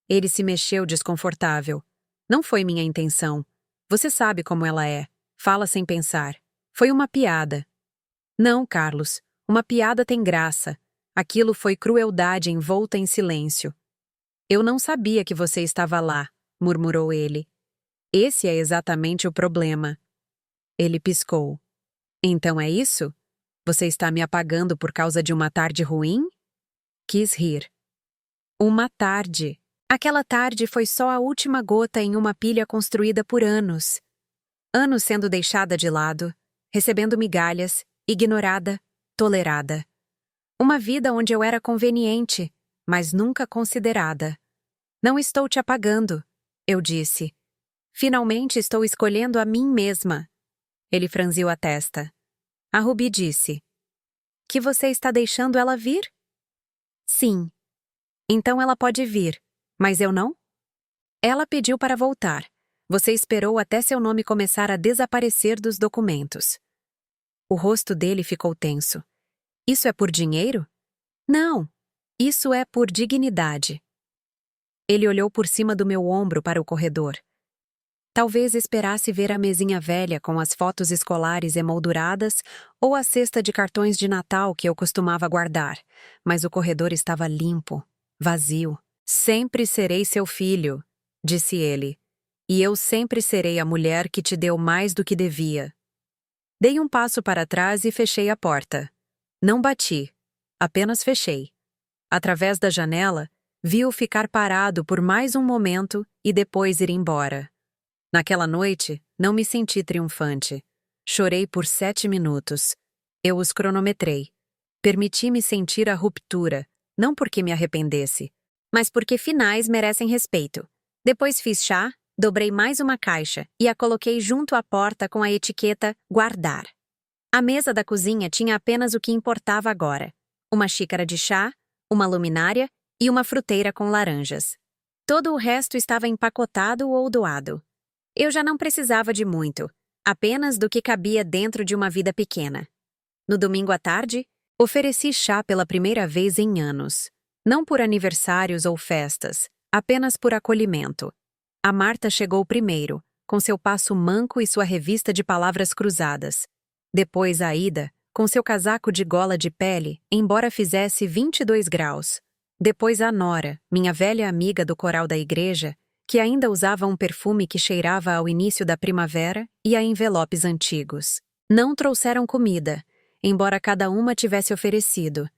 Ele se mexeu desconfortável. Não foi minha intenção. Você sabe como ela é. Fala sem pensar. Foi uma piada. Não, Carlos. Uma piada tem graça. Aquilo foi crueldade envolta em silêncio. Eu não sabia que você estava lá, murmurou ele. Esse é exatamente o problema. Ele piscou. Então é isso? Você está me apagando por causa de uma tarde ruim? Quis rir. Uma tarde. Aquela tarde foi só a última gota em uma pilha construída por anos. Anos sendo deixada de lado, recebendo migalhas, ignorada, tolerada. Uma vida onde eu era conveniente, mas nunca considerada. Não estou te apagando, eu disse. Finalmente estou escolhendo a mim mesma. Ele franziu a testa. A Ruby disse. Que você está deixando ela vir? Sim. Então ela pode vir, mas eu não? Ela pediu para voltar. Você esperou até seu nome começar a desaparecer dos documentos. O rosto dele ficou tenso. Isso é por dinheiro? Não. Isso é por dignidade. Ele olhou por cima do meu ombro para o corredor. Talvez esperasse ver a mesinha velha com as fotos escolares emolduradas ou a cesta de cartões de Natal que eu costumava guardar, mas o corredor estava limpo, vazio. Sempre serei seu filho, disse ele, e eu sempre serei a mulher que te deu mais do que devia. Dei um passo para trás e fechei a porta. Não bati, apenas fechei. Através da janela, vi-o ficar parado por mais um momento e depois ir embora. Naquela noite, não me senti triunfante. Chorei por 7 minutos. Eu os cronometrei. Permiti-me sentir a ruptura, não porque me arrependesse, mas porque finais merecem respeito. Depois fiz chá, dobrei mais uma caixa e a coloquei junto à porta com a etiqueta guardar. A mesa da cozinha tinha apenas o que importava agora. Uma xícara de chá, uma luminária e uma fruteira com laranjas. Todo o resto estava empacotado ou doado. Eu já não precisava de muito, apenas do que cabia dentro de uma vida pequena. No domingo à tarde, ofereci chá pela primeira vez em anos. Não por aniversários ou festas, apenas por acolhimento. A Marta chegou primeiro, com seu passo manco e sua revista de palavras cruzadas. Depois a Ida, com seu casaco de gola de pele, embora fizesse 22 graus. Depois a Nora, minha velha amiga do coral da igreja, que ainda usava um perfume que cheirava ao início da primavera e a envelopes antigos. Não trouxeram comida, embora cada uma tivesse oferecido.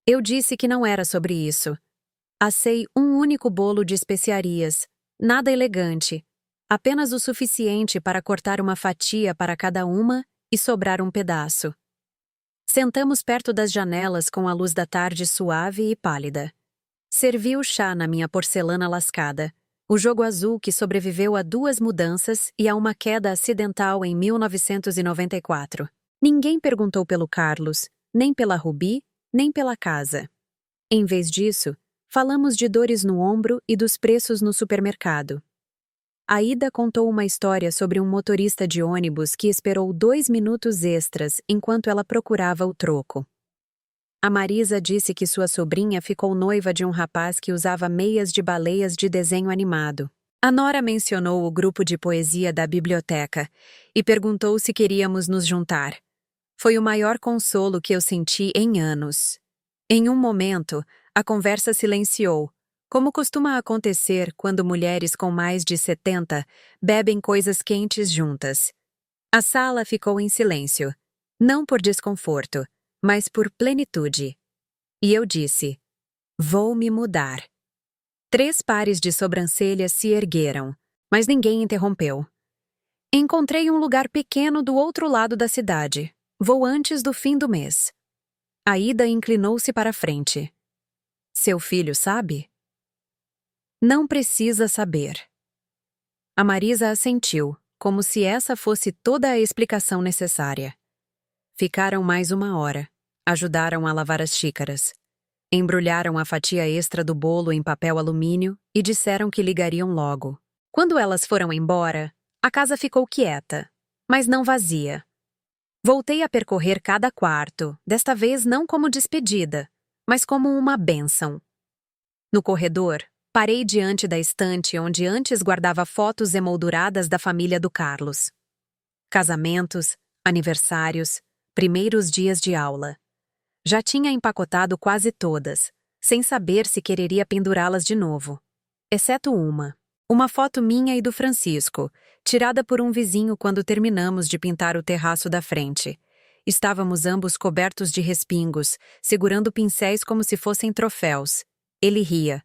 Eu disse que não era sobre isso. Assei um único bolo de especiarias, nada elegante, apenas o suficiente para cortar uma fatia para cada uma e sobrar um pedaço. Sentamos perto das janelas com a luz da tarde suave e pálida. Servi o chá na minha porcelana lascada, o jogo azul que sobreviveu a 2 mudanças e a uma queda acidental em 1994. Ninguém perguntou pelo Carlos, nem pela Ruby, nem pela casa. Em vez disso, falamos de dores no ombro e dos preços no supermercado. Aida contou uma história sobre um motorista de ônibus que esperou 2 minutos extras enquanto ela procurava o troco. A Marisa disse que sua sobrinha ficou noiva de um rapaz que usava meias de baleias de desenho animado. A Nora mencionou o grupo de poesia da biblioteca e perguntou se queríamos nos juntar. Foi o maior consolo que eu senti em anos. Em um momento, a conversa silenciou, como costuma acontecer quando mulheres com mais de 70 bebem coisas quentes juntas. A sala ficou em silêncio, não por desconforto, mas por plenitude. E eu disse: vou me mudar. 3 pares de sobrancelhas se ergueram, mas ninguém interrompeu. Encontrei um lugar pequeno do outro lado da cidade. Vou antes do fim do mês. Aida inclinou-se para a frente. Seu filho sabe? Não precisa saber. A Marisa assentiu, como se essa fosse toda a explicação necessária. Ficaram mais 1 hora. Ajudaram a lavar as xícaras. Embrulharam a fatia extra do bolo em papel alumínio e disseram que ligariam logo. Quando elas foram embora, a casa ficou quieta, mas não vazia. Voltei a percorrer cada quarto, desta vez não como despedida, mas como uma bênção. No corredor, parei diante da estante onde antes guardava fotos emolduradas da família do Carlos. Casamentos, aniversários, primeiros dias de aula. Já tinha empacotado quase todas, sem saber se quereria pendurá-las de novo. Exceto uma foto minha e do Francisco, tirada por um vizinho quando terminamos de pintar o terraço da frente. Estávamos ambos cobertos de respingos, segurando pincéis como se fossem troféus. Ele ria.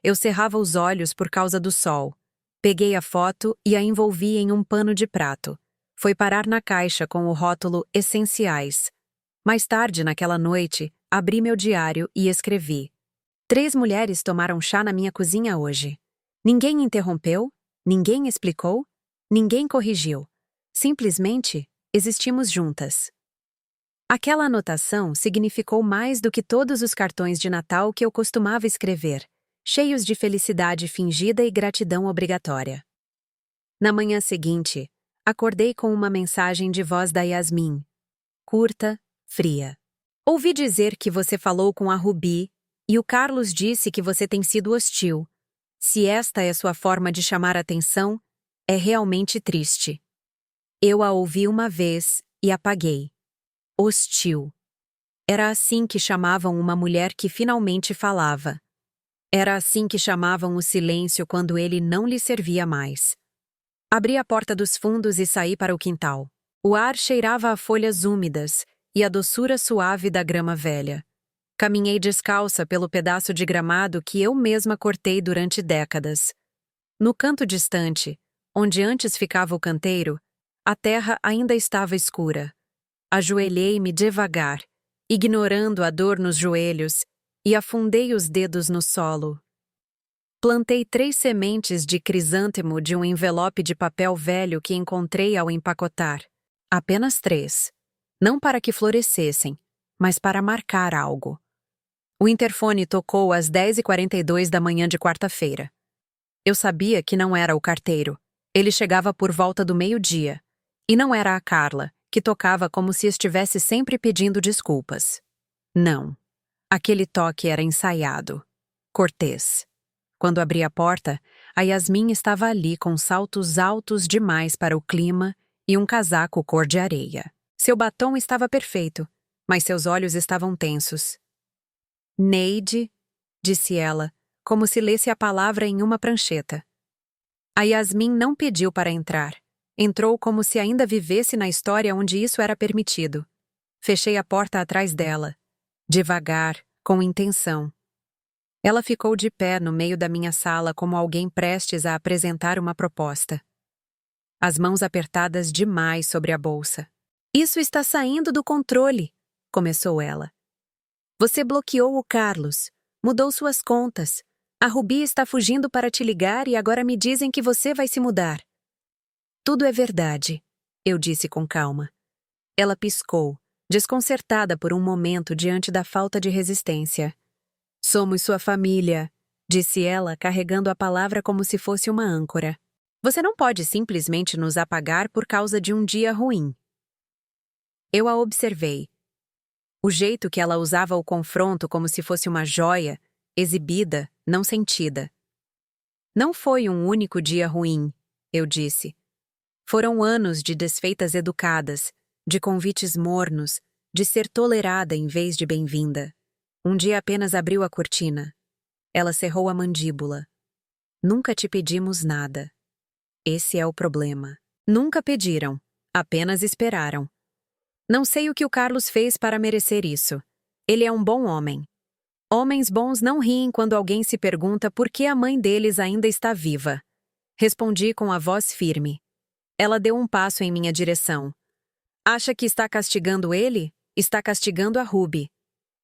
Eu cerrava os olhos por causa do sol. Peguei a foto e a envolvi em um pano de prato. Foi parar na caixa com o rótulo Essenciais. Mais tarde, naquela noite, abri meu diário e escrevi: 3 mulheres tomaram chá na minha cozinha hoje. Ninguém interrompeu, ninguém explicou, ninguém corrigiu. Simplesmente, existimos juntas. Aquela anotação significou mais do que todos os cartões de Natal que eu costumava escrever, cheios de felicidade fingida e gratidão obrigatória. Na manhã seguinte, acordei com uma mensagem de voz da Yasmin. Curta, fria. Ouvi dizer que você falou com a Ruby e o Carlos disse que você tem sido hostil. Se esta é sua forma de chamar atenção, é realmente triste. Eu a ouvi uma vez e apaguei. Hostil. Era assim que chamavam uma mulher que finalmente falava. Era assim que chamavam o silêncio quando ele não lhe servia mais. Abri a porta dos fundos e saí para o quintal. O ar cheirava a folhas úmidas e a doçura suave da grama velha. Caminhei descalça pelo pedaço de gramado que eu mesma cortei durante décadas. No canto distante, onde antes ficava o canteiro, a terra ainda estava escura. Ajoelhei-me devagar, ignorando a dor nos joelhos, e afundei os dedos no solo. Plantei 3 sementes de crisântemo de um envelope de papel velho que encontrei ao empacotar. Apenas 3. Não para que florescessem, mas para marcar algo. O interfone tocou às 10h42 da manhã de quarta-feira. Eu sabia que não era o carteiro. Ele chegava por volta do meio-dia. E não era a Carla, que tocava como se estivesse sempre pedindo desculpas. Não. Aquele toque era ensaiado. Cortês. Quando abri a porta, a Yasmin estava ali com saltos altos demais para o clima e um casaco cor de areia. Seu batom estava perfeito, mas seus olhos estavam tensos. Neide, disse ela, como se lesse a palavra em uma prancheta. A Yasmin não pediu para entrar. Entrou como se ainda vivesse na história onde isso era permitido. Fechei a porta atrás dela. Devagar, com intenção. Ela ficou de pé no meio da minha sala como alguém prestes a apresentar uma proposta. As mãos apertadas demais sobre a bolsa. Isso está saindo do controle, começou ela. Você bloqueou o Carlos, mudou suas contas. A Ruby está fugindo para te ligar e agora me dizem que você vai se mudar. Tudo é verdade, eu disse com calma. Ela piscou, desconcertada por um momento diante da falta de resistência. Somos sua família, disse ela, carregando a palavra como se fosse uma âncora. Você não pode simplesmente nos apagar por causa de um dia ruim. Eu a observei. O jeito que ela usava o confronto como se fosse uma joia, exibida, não sentida. Não foi um único dia ruim, eu disse. Foram anos de desfeitas educadas, de convites mornos, de ser tolerada em vez de bem-vinda. Um dia apenas abriu a cortina. Ela cerrou a mandíbula. Nunca te pedimos nada. Esse é o problema. Nunca pediram, apenas esperaram. Não sei o que o Carlos fez para merecer isso. Ele é um bom homem. Homens bons não riem quando alguém se pergunta por que a mãe deles ainda está viva. Respondi com a voz firme. Ela deu um passo em minha direção. Acha que está castigando ele? Está castigando a Ruby.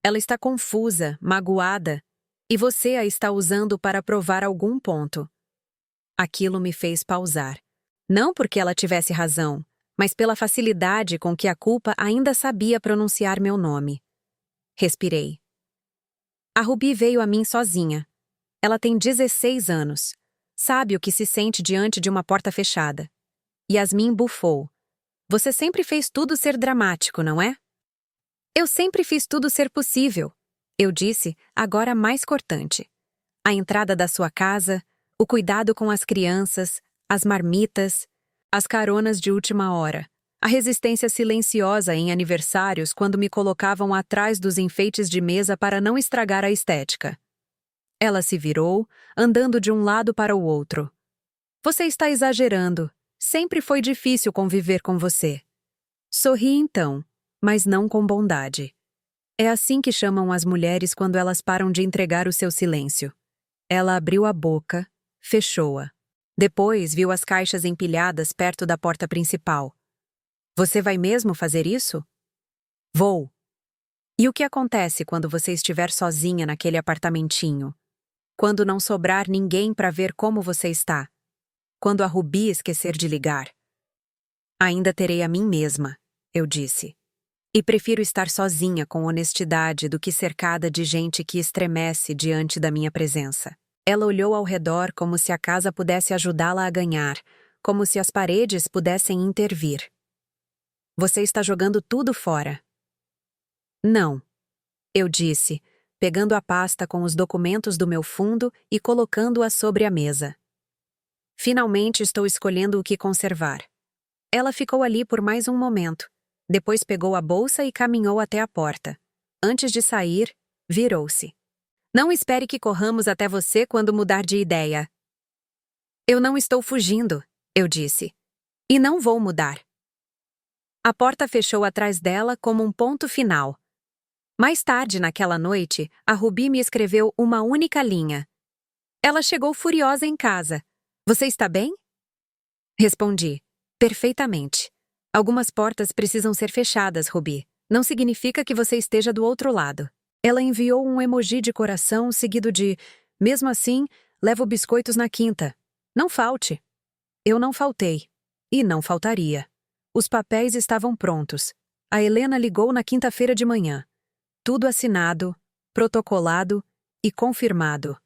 Ela está confusa, magoada, e você a está usando para provar algum ponto. Aquilo me fez pausar. Não porque ela tivesse razão, mas pela facilidade com que a culpa ainda sabia pronunciar meu nome. Respirei. A Ruby veio a mim sozinha. Ela tem 16 anos. Sabe o que se sente diante de uma porta fechada. Yasmin bufou. Você sempre fez tudo ser dramático, não é? Eu sempre fiz tudo ser possível, eu disse, agora mais cortante. A entrada da sua casa, o cuidado com as crianças, as marmitas, as caronas de última hora, a resistência silenciosa em aniversários quando me colocavam atrás dos enfeites de mesa para não estragar a estética. Ela se virou, andando de um lado para o outro. Você está exagerando. Sempre foi difícil conviver com você. Sorri então, mas não com bondade. É assim que chamam as mulheres quando elas param de entregar o seu silêncio. Ela abriu a boca, fechou-a. Depois viu as caixas empilhadas perto da porta principal. Você vai mesmo fazer isso? Vou. E o que acontece quando você estiver sozinha naquele apartamentinho? Quando não sobrar ninguém para ver como você está? Quando a Ruby esquecer de ligar? Ainda terei a mim mesma, eu disse. E prefiro estar sozinha com honestidade do que cercada de gente que estremece diante da minha presença. Ela olhou ao redor como se a casa pudesse ajudá-la a ganhar, como se as paredes pudessem intervir. Você está jogando tudo fora. Não, eu disse, pegando a pasta com os documentos do meu fundo e colocando-a sobre a mesa. Finalmente estou escolhendo o que conservar. Ela ficou ali por mais um momento. Depois pegou a bolsa e caminhou até a porta. Antes de sair, virou-se. Não espere que corramos até você quando mudar de ideia. Eu não estou fugindo, eu disse. E não vou mudar. A porta fechou atrás dela como um ponto final. Mais tarde naquela noite, a Ruby me escreveu uma única linha. Ela chegou furiosa em casa. Você está bem? Respondi. Perfeitamente. Algumas portas precisam ser fechadas, Ruby. Não significa que você esteja do outro lado. Ela enviou um emoji de coração seguido de mesmo assim, levo biscoitos na quinta. Não falte. Eu não faltei. E não faltaria. Os papéis estavam prontos. A Helena ligou na quinta-feira de manhã. Tudo assinado, protocolado e confirmado.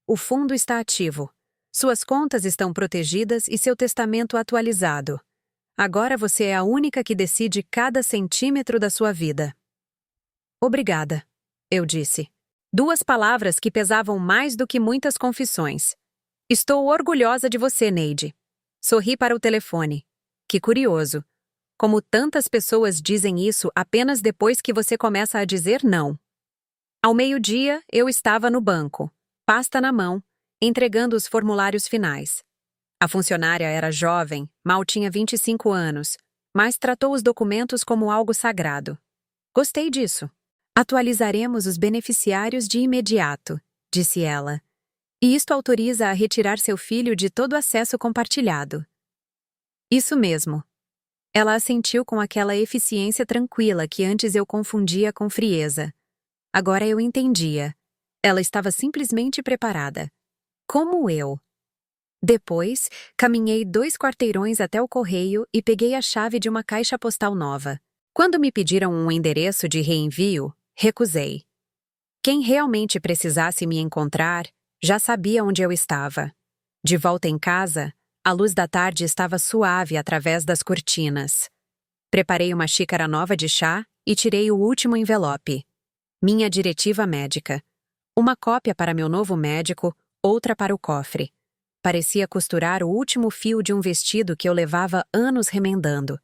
O fundo está ativo. Suas contas estão protegidas e seu testamento atualizado. Agora você é a única que decide cada centímetro da sua vida. Obrigada, eu disse. 2 palavras que pesavam mais do que muitas confissões. Estou orgulhosa de você, Neide. Sorri para o telefone. Que curioso. Como tantas pessoas dizem isso apenas depois que você começa a dizer não. Ao meio-dia, eu estava no banco, pasta na mão, entregando os formulários finais. A funcionária era jovem, mal tinha 25 anos, mas tratou os documentos como algo sagrado. Gostei disso. Atualizaremos os beneficiários de imediato, disse ela. E isto autoriza a retirar seu filho de todo acesso compartilhado. Isso mesmo. Ela assentiu com aquela eficiência tranquila que antes eu confundia com frieza. Agora eu entendia. Ela estava simplesmente preparada. Como eu. Depois, caminhei 2 quarteirões até o correio e peguei a chave de uma caixa postal nova. Quando me pediram um endereço de reenvio, recusei. Quem realmente precisasse me encontrar já sabia onde eu estava. De volta em casa, a luz da tarde estava suave através das cortinas. Preparei uma xícara nova de chá e tirei o último envelope. Minha diretiva médica. Uma cópia para meu novo médico, outra para o cofre. Parecia costurar o último fio de um vestido que eu levava anos remendando.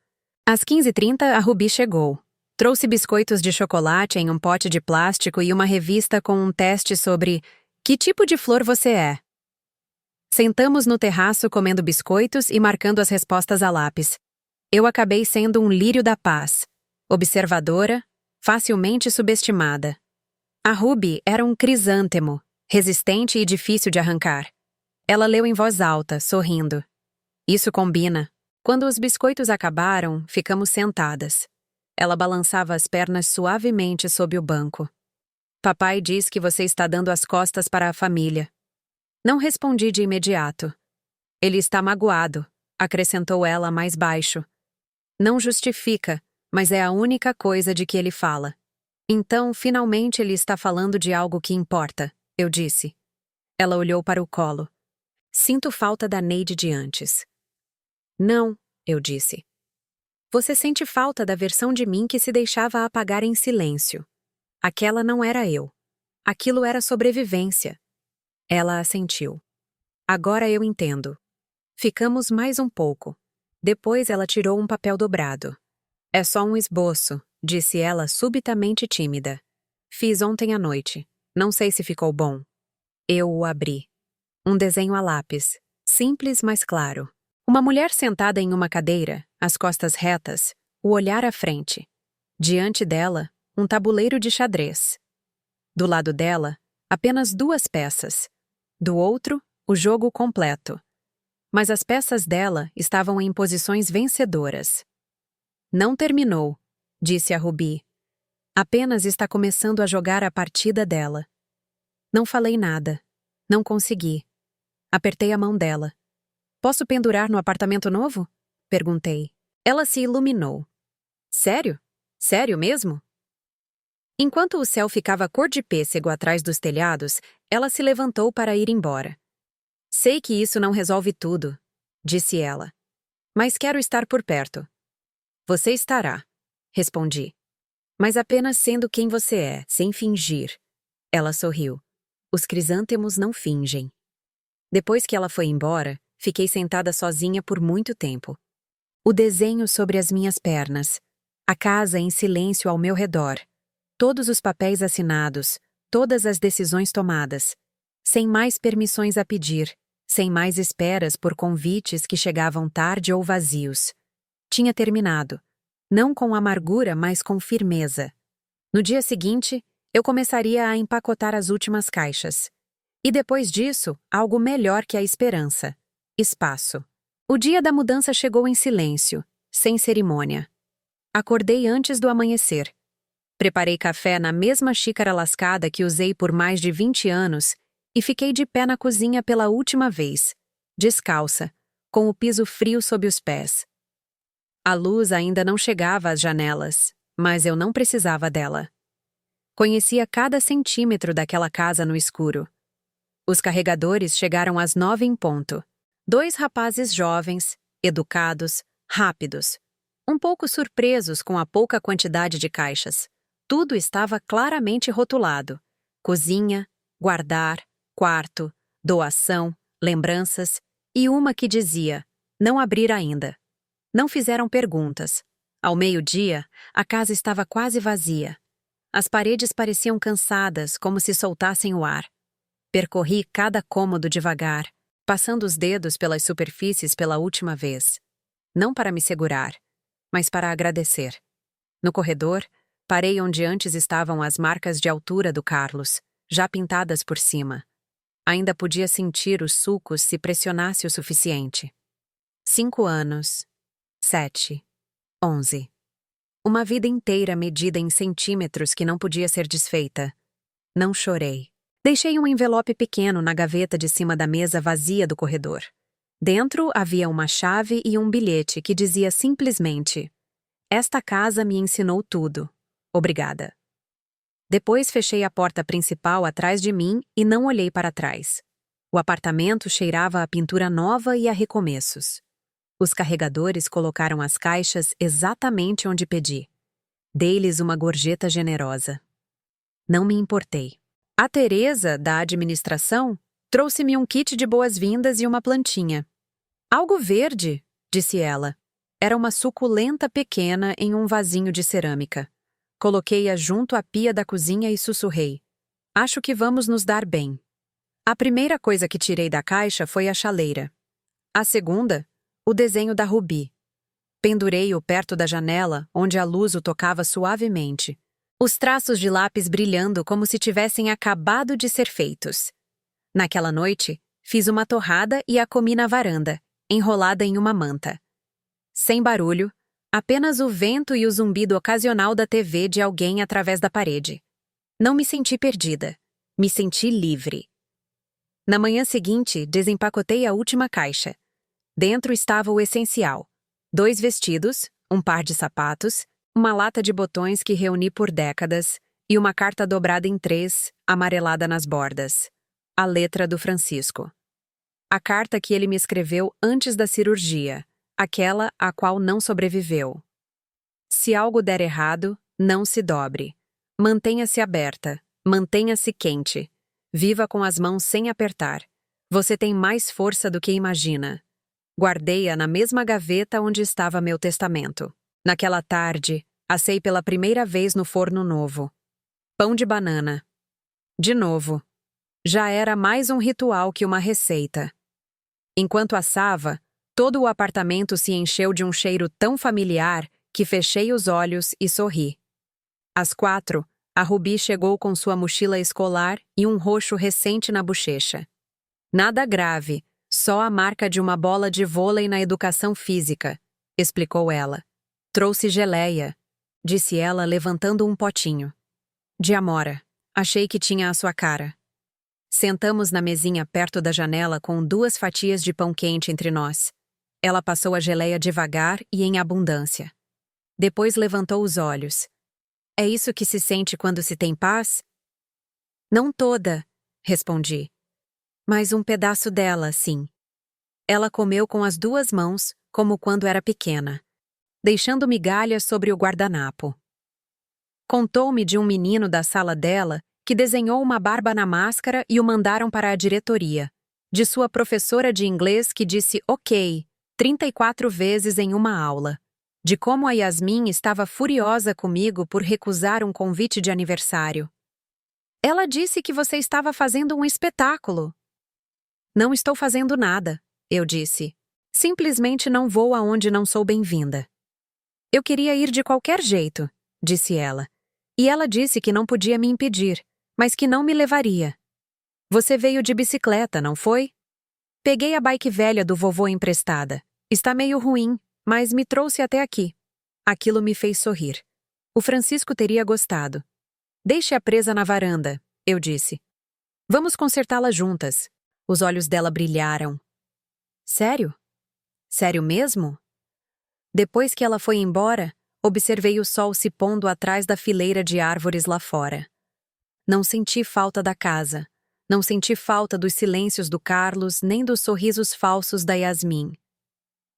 Às 15h30, a Ruby chegou. Trouxe biscoitos de chocolate em um pote de plástico e uma revista com um teste sobre que tipo de flor você é. Sentamos no terraço comendo biscoitos e marcando as respostas a lápis. Eu acabei sendo um lírio da paz. Observadora, facilmente subestimada. A Ruby era um crisântemo, resistente e difícil de arrancar. Ela leu em voz alta, sorrindo. Isso combina. Quando os biscoitos acabaram, ficamos sentadas. Ela balançava as pernas suavemente sob o banco. Papai diz que você está dando as costas para a família. Não respondi de imediato. Ele está magoado, acrescentou ela mais baixo. Não justifica, mas é a única coisa de que ele fala. Então, finalmente ele está falando de algo que importa, eu disse. Ela olhou para o colo. Sinto falta da Neide de antes. Não, eu disse. Você sente falta da versão de mim que se deixava apagar em silêncio. Aquela não era eu. Aquilo era sobrevivência. Ela assentiu. Agora eu entendo. Ficamos mais um pouco. Depois ela tirou um papel dobrado. É só um esboço, disse ela subitamente tímida. Fiz ontem à noite. Não sei se ficou bom. Eu o abri. Um desenho a lápis, simples, mas claro. Uma mulher sentada em uma cadeira, as costas retas, o olhar à frente. Diante dela, um tabuleiro de xadrez. Do lado dela, apenas 2 peças. Do outro, o jogo completo. Mas as peças dela estavam em posições vencedoras. Não terminou, disse a Ruby. Apenas está começando a jogar a partida dela. Não falei nada. Não consegui. Apertei a mão dela. Posso pendurar no apartamento novo? Perguntei. Ela se iluminou. Sério? Sério mesmo? Enquanto o céu ficava cor de pêssego atrás dos telhados, ela se levantou para ir embora. Sei que isso não resolve tudo, disse ela. Mas quero estar por perto. Você estará, respondi. Mas apenas sendo quem você é, sem fingir. Ela sorriu. Os crisântemos não fingem. Depois que ela foi embora, fiquei sentada sozinha por muito tempo. O desenho sobre as minhas pernas, a casa em silêncio ao meu redor, todos os papéis assinados, todas as decisões tomadas, sem mais permissões a pedir, sem mais esperas por convites que chegavam tarde ou vazios. Tinha terminado, não com amargura, mas com firmeza. No dia seguinte, eu começaria a empacotar as últimas caixas. E depois disso, algo melhor que a esperança. Espaço. O dia da mudança chegou em silêncio, sem cerimônia. Acordei antes do amanhecer. Preparei café na mesma xícara lascada que usei por mais de 20 anos e fiquei de pé na cozinha pela última vez, descalça, com o piso frio sob os pés. A luz ainda não chegava às janelas, mas eu não precisava dela. Conhecia cada centímetro daquela casa no escuro. Os carregadores chegaram às 9 em ponto. 2 rapazes jovens, educados, rápidos. Um pouco surpresos com a pouca quantidade de caixas. Tudo estava claramente rotulado. Cozinha, guardar, quarto, doação, lembranças e uma que dizia, não abrir ainda. Não fizeram perguntas. Ao meio-dia, a casa estava quase vazia. As paredes pareciam cansadas, como se soltassem o ar. Percorri cada cômodo devagar, passando os dedos pelas superfícies pela última vez. Não para me segurar, mas para agradecer. No corredor, parei onde antes estavam as marcas de altura do Carlos, já pintadas por cima. Ainda podia sentir os sulcos se pressionasse o suficiente. 5 anos. 7. 11. Uma vida inteira medida em centímetros que não podia ser desfeita. Não chorei. Deixei um envelope pequeno na gaveta de cima da mesa vazia do corredor. Dentro havia uma chave e um bilhete que dizia simplesmente: "Esta casa me ensinou tudo. Obrigada." Depois fechei a porta principal atrás de mim e não olhei para trás. O apartamento cheirava a pintura nova e a recomeços. Os carregadores colocaram as caixas exatamente onde pedi. Dei-lhes uma gorjeta generosa. Não me importei. A Teresa, da administração, trouxe-me um kit de boas-vindas e uma plantinha. "Algo verde", disse ela. Era uma suculenta pequena em um vasinho de cerâmica. Coloquei-a junto à pia da cozinha e sussurrei: "Acho que vamos nos dar bem." A primeira coisa que tirei da caixa foi a chaleira. A segunda, o desenho da Ruby. Pendurei-o perto da janela, onde a luz o tocava suavemente. Os traços de lápis brilhando como se tivessem acabado de ser feitos. Naquela noite, fiz uma torrada e a comi na varanda, enrolada em uma manta. Sem barulho, apenas o vento e o zumbido ocasional da TV de alguém através da parede. Não me senti perdida. Me senti livre. Na manhã seguinte, desempacotei a última caixa. Dentro estava o essencial: 2 vestidos, um par de sapatos, uma lata de botões que reuni por décadas e uma carta dobrada em 3, amarelada nas bordas. A letra do Francisco. A carta que ele me escreveu antes da cirurgia, aquela a qual não sobreviveu. "Se algo der errado, não se dobre. Mantenha-se aberta, mantenha-se quente. Viva com as mãos sem apertar. Você tem mais força do que imagina." Guardei-a na mesma gaveta onde estava meu testamento. Naquela tarde, assei pela primeira vez no forno novo. Pão de banana. De novo. Já era mais um ritual que uma receita. Enquanto assava, todo o apartamento se encheu de um cheiro tão familiar que fechei os olhos e sorri. Às 4, a Ruby chegou com sua mochila escolar e um roxo recente na bochecha. "Nada grave, só a marca de uma bola de vôlei na educação física", explicou ela. "Trouxe geleia", disse ela levantando um potinho. "De amora. Achei que tinha a sua cara." Sentamos na mesinha perto da janela com 2 fatias de pão quente entre nós. Ela passou a geleia devagar e em abundância. Depois levantou os olhos. "É isso que se sente quando se tem paz?" "Não toda", respondi. "Mas um pedaço dela, sim." Ela comeu com as 2 mãos, como quando era pequena, deixando migalhas sobre o guardanapo. Contou-me de um menino da sala dela que desenhou uma barba na máscara e o mandaram para a diretoria, de sua professora de inglês que disse "ok" 34 vezes em uma aula, de como a Yasmin estava furiosa comigo por recusar um convite de aniversário. "Ela disse que você estava fazendo um espetáculo." "Não estou fazendo nada", eu disse. "Simplesmente não vou aonde não sou bem-vinda." "Eu queria ir de qualquer jeito", disse ela. "E ela disse que não podia me impedir, mas que não me levaria." "Você veio de bicicleta, não foi?" "Peguei a bike velha do vovô emprestada. Está meio ruim, mas me trouxe até aqui." Aquilo me fez sorrir. O Francisco teria gostado. "Deixe-a presa na varanda", eu disse. "Vamos consertá-la juntas." Os olhos dela brilharam. "Sério? Sério mesmo?" Depois que ela foi embora, observei o sol se pondo atrás da fileira de árvores lá fora. Não senti falta da casa. Não senti falta dos silêncios do Carlos, nem dos sorrisos falsos da Yasmin.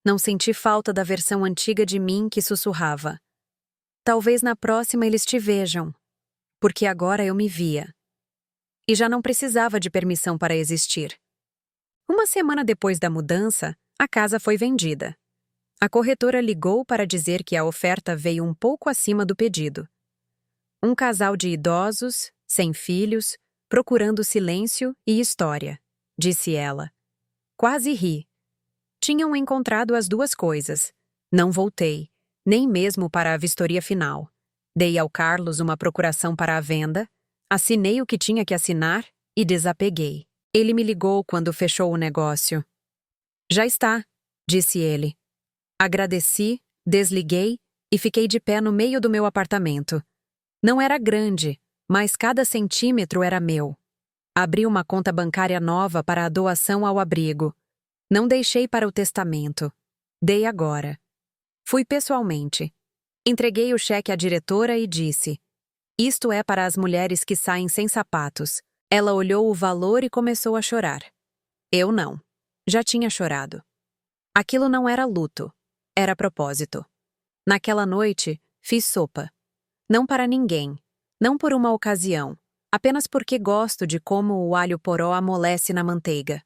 Não senti falta da versão antiga de mim que sussurrava: "Talvez na próxima eles te vejam." Porque agora eu me via. E já não precisava de permissão para existir. Uma semana depois da mudança, a casa foi vendida. A corretora ligou para dizer que a oferta veio um pouco acima do pedido. Um casal de idosos, sem filhos, procurando silêncio e história, disse ela. Quase ri. Tinham encontrado as duas coisas. Não voltei, nem mesmo para a vistoria final. Dei ao Carlos uma procuração para a venda, assinei o que tinha que assinar e desapeguei. Ele me ligou quando fechou o negócio. Já está, disse ele. Agradeci, desliguei e fiquei de pé no meio do meu apartamento. Não era grande, mas cada centímetro era meu. Abri uma conta bancária nova para a doação ao abrigo. Não deixei para o testamento. Dei agora. Fui pessoalmente. Entreguei o cheque à diretora e disse: "Isto é para as mulheres que saem sem sapatos." Ela olhou o valor e começou a chorar. Eu não. Já tinha chorado. Aquilo não era luto. Era propósito. Naquela noite, fiz sopa. Não para ninguém. Não por uma ocasião. Apenas porque gosto de como o alho poró amolece na manteiga.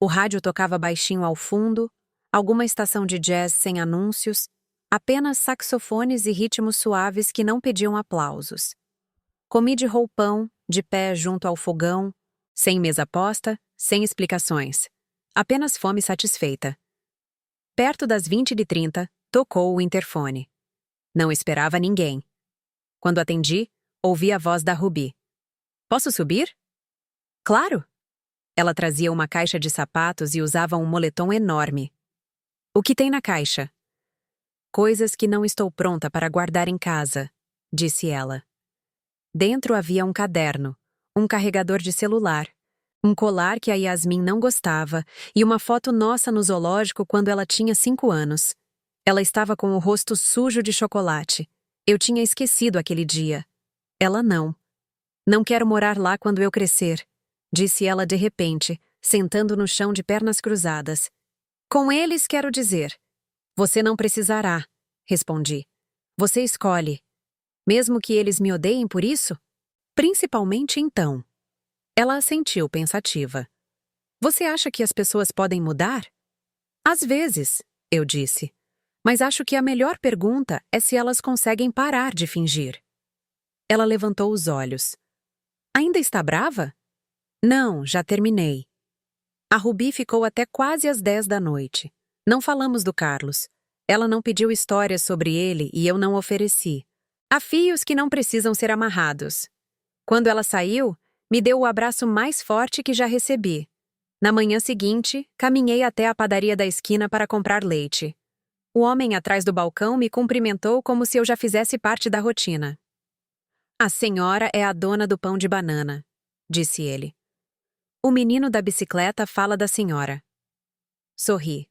O rádio tocava baixinho ao fundo, alguma estação de jazz sem anúncios, apenas saxofones e ritmos suaves que não pediam aplausos. Comi de roupão, de pé junto ao fogão, sem mesa posta, sem explicações. Apenas fome satisfeita. Perto das 20h30, tocou o interfone. Não esperava ninguém. Quando atendi, ouvi a voz da Ruby. "Posso subir?" "Claro!" Ela trazia uma caixa de sapatos e usava um moletom enorme. "O que tem na caixa?" "Coisas que não estou pronta para guardar em casa", disse ela. Dentro havia um caderno, um carregador de celular, um colar que a Yasmin não gostava e uma foto nossa no zoológico quando ela tinha 5 anos. Ela estava com o rosto sujo de chocolate. Eu tinha esquecido aquele dia. Ela não. "Não quero morar lá quando eu crescer", disse ela de repente, sentando no chão de pernas cruzadas. "Com eles, quero dizer." "Você não precisará", respondi. "Você escolhe. Mesmo que eles me odeiem por isso? Principalmente então." Ela assentiu pensativa. "Você acha que as pessoas podem mudar?" "Às vezes", eu disse. "Mas acho que a melhor pergunta é se elas conseguem parar de fingir." Ela levantou os olhos. "Ainda está brava?" "Não, já terminei." A Ruby ficou até quase às 10 da noite. Não falamos do Carlos. Ela não pediu histórias sobre ele e eu não ofereci. Há fios que não precisam ser amarrados. Quando ela saiu, me deu o abraço mais forte que já recebi. Na manhã seguinte, caminhei até a padaria da esquina para comprar leite. O homem atrás do balcão me cumprimentou como se eu já fizesse parte da rotina. "A senhora é a dona do pão de banana", disse ele. "O menino da bicicleta fala da senhora." Sorri.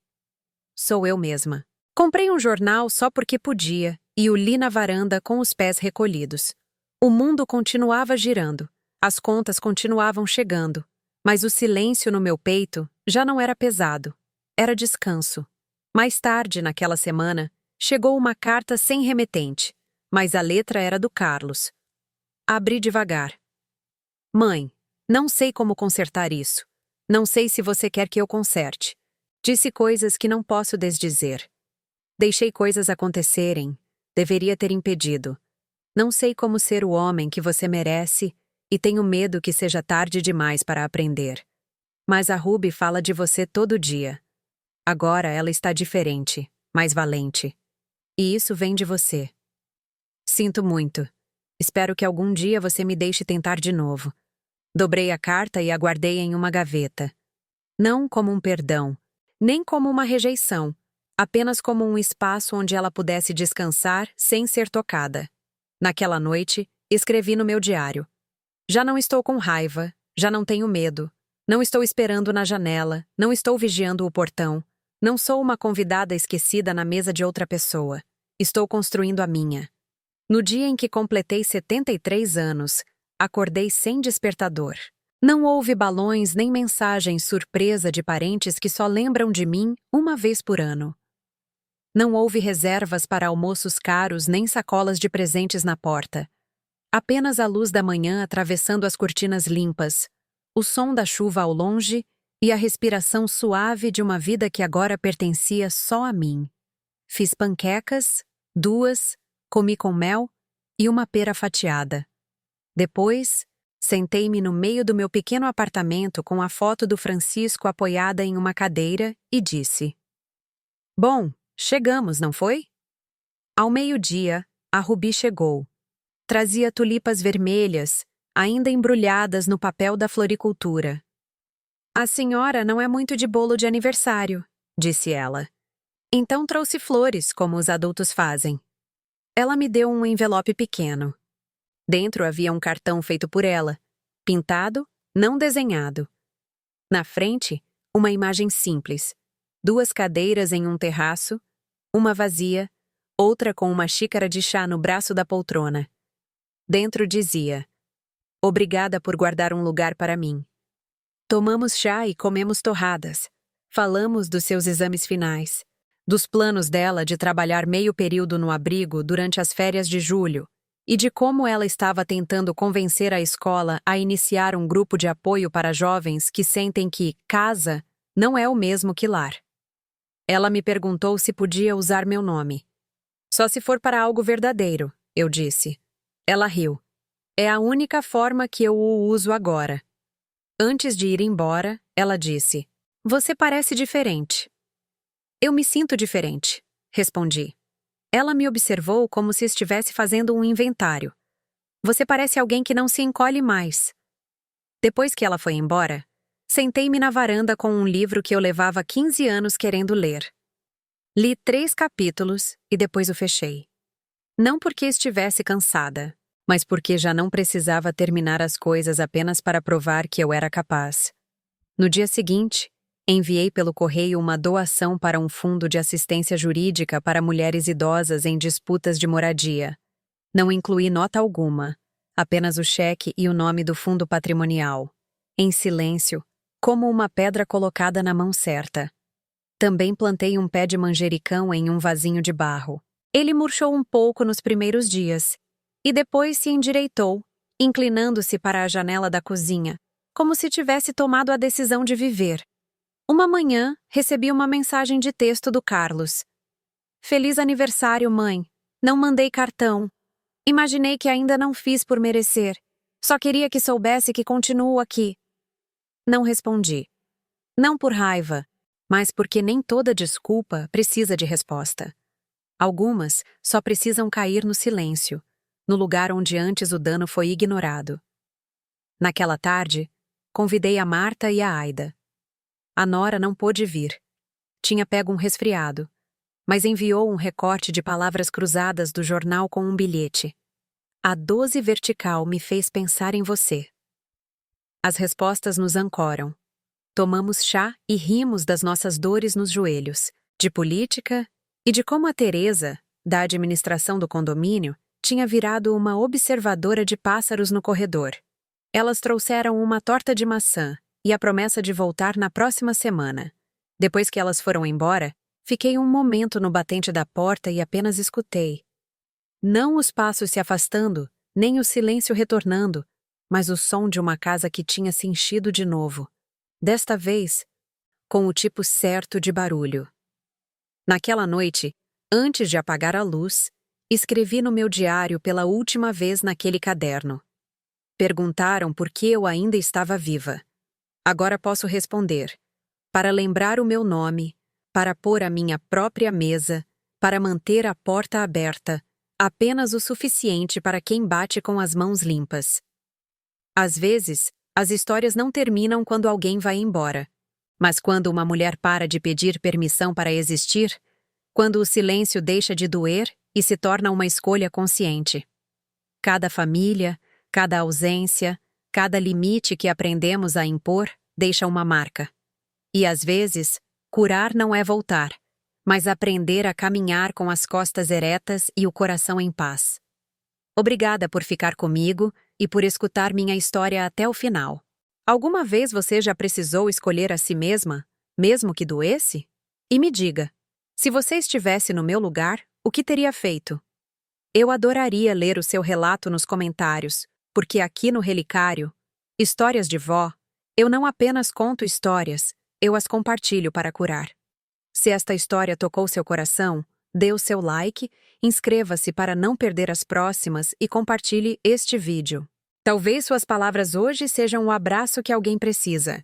Sou eu mesma. Comprei um jornal só porque podia e o li na varanda com os pés recolhidos. O mundo continuava girando, as contas continuavam chegando, mas o silêncio no meu peito já não era pesado, era descanso. Mais tarde, naquela semana, chegou uma carta sem remetente, mas a letra era do Carlos. Abri devagar. "Mãe, não sei como consertar isso. Não sei se você quer que eu conserte. Disse coisas que não posso desdizer. Deixei coisas acontecerem. Deveria ter impedido. Não sei como ser o homem que você merece e tenho medo que seja tarde demais para aprender. Mas a Ruby fala de você todo dia. Agora ela está diferente, mais valente. E isso vem de você. Sinto muito. Espero que algum dia você me deixe tentar de novo." Dobrei a carta e a guardei em uma gaveta. Não como um perdão, nem como uma rejeição, apenas como um espaço onde ela pudesse descansar sem ser tocada. Naquela noite, escrevi no meu diário. Já não estou com raiva, já não tenho medo. Não estou esperando na janela, não estou vigiando o portão. Não sou uma convidada esquecida na mesa de outra pessoa. Estou construindo a minha. No dia em que completei 73 anos, acordei sem despertador. Não houve balões nem mensagens surpresa de parentes que só lembram de mim uma vez por ano. Não houve reservas para almoços caros nem sacolas de presentes na porta. Apenas a luz da manhã atravessando as cortinas limpas, o som da chuva ao longe e a respiração suave de uma vida que agora pertencia só a mim. Fiz panquecas, 2, comi com mel e uma pera fatiada. Depois, Sentei-me no meio do meu pequeno apartamento com a foto do Francisco apoiada em uma cadeira e disse: Bom, chegamos, não foi? Ao meio-dia, a Rubi chegou. Trazia tulipas vermelhas, ainda embrulhadas no papel da floricultura. A senhora não é muito de bolo de aniversário, disse ela. Então trouxe flores, como os adultos fazem. Ela me deu um envelope pequeno. Dentro havia um cartão feito por ela, pintado, não desenhado. Na frente, uma imagem simples. 2 cadeiras em um terraço, uma vazia, outra com uma xícara de chá no braço da poltrona. Dentro dizia: Obrigada por guardar um lugar para mim. Tomamos chá e comemos torradas. Falamos dos seus exames finais, dos planos dela de trabalhar meio período no abrigo durante as férias de julho e de como ela estava tentando convencer a escola a iniciar um grupo de apoio para jovens que sentem que casa não é o mesmo que lar. Ela me perguntou se podia usar meu nome. Só se for para algo verdadeiro, eu disse. Ela riu. É a única forma que eu o uso agora. Antes de ir embora, ela disse: Você parece diferente. Eu me sinto diferente, respondi. Ela me observou como se estivesse fazendo um inventário. Você parece alguém que não se encolhe mais. Depois que ela foi embora, sentei-me na varanda com um livro que eu levava 15 anos querendo ler. Li 3 capítulos e depois o fechei. Não porque estivesse cansada, mas porque já não precisava terminar as coisas apenas para provar que eu era capaz. No dia seguinte, enviei pelo correio uma doação para um fundo de assistência jurídica para mulheres idosas em disputas de moradia. Não incluí nota alguma, apenas o cheque e o nome do fundo patrimonial. Em silêncio, como uma pedra colocada na mão certa. Também plantei um pé de manjericão em um vasinho de barro. Ele murchou um pouco nos primeiros dias, e depois se endireitou, inclinando-se para a janela da cozinha, como se tivesse tomado a decisão de viver. Uma manhã, recebi uma mensagem de texto do Carlos. Feliz aniversário, mãe. Não mandei cartão. Imaginei que ainda não fiz por merecer. Só queria que soubesse que continuo aqui. Não respondi. Não por raiva, mas porque nem toda desculpa precisa de resposta. Algumas só precisam cair no silêncio, no lugar onde antes o dano foi ignorado. Naquela tarde, convidei a Marta e a Aida. A Nora não pôde vir. Tinha pego um resfriado, mas enviou um recorte de palavras cruzadas do jornal com um bilhete. A 12 vertical me fez pensar em você. As respostas nos ancoram. Tomamos chá e rimos das nossas dores nos joelhos, de política e de como a Teresa, da administração do condomínio, tinha virado uma observadora de pássaros no corredor. Elas trouxeram uma torta de maçã e a promessa de voltar na próxima semana. Depois que elas foram embora, fiquei um momento no batente da porta e apenas escutei. Não os passos se afastando, nem o silêncio retornando, mas o som de uma casa que tinha se enchido de novo. Desta vez, com o tipo certo de barulho. Naquela noite, antes de apagar a luz, escrevi no meu diário pela última vez naquele caderno. Perguntaram por que eu ainda estava viva. Agora posso responder. Para lembrar o meu nome, para pôr a minha própria mesa, para manter a porta aberta, apenas o suficiente para quem bate com as mãos limpas. Às vezes, as histórias não terminam quando alguém vai embora. Mas quando uma mulher para de pedir permissão para existir, quando o silêncio deixa de doer e se torna uma escolha consciente. Cada família, cada ausência, cada limite que aprendemos a impor deixa uma marca. E às vezes, curar não é voltar, mas aprender a caminhar com as costas eretas e o coração em paz. Obrigada por ficar comigo e por escutar minha história até o final. Alguma vez você já precisou escolher a si mesma, mesmo que doesse? E me diga, se você estivesse no meu lugar, o que teria feito? Eu adoraria ler o seu relato nos comentários, porque aqui no Relicário, Histórias de Vó, eu não apenas conto histórias, eu as compartilho para curar. Se esta história tocou seu coração, dê o seu like, inscreva-se para não perder as próximas e compartilhe este vídeo. Talvez suas palavras hoje sejam o abraço que alguém precisa.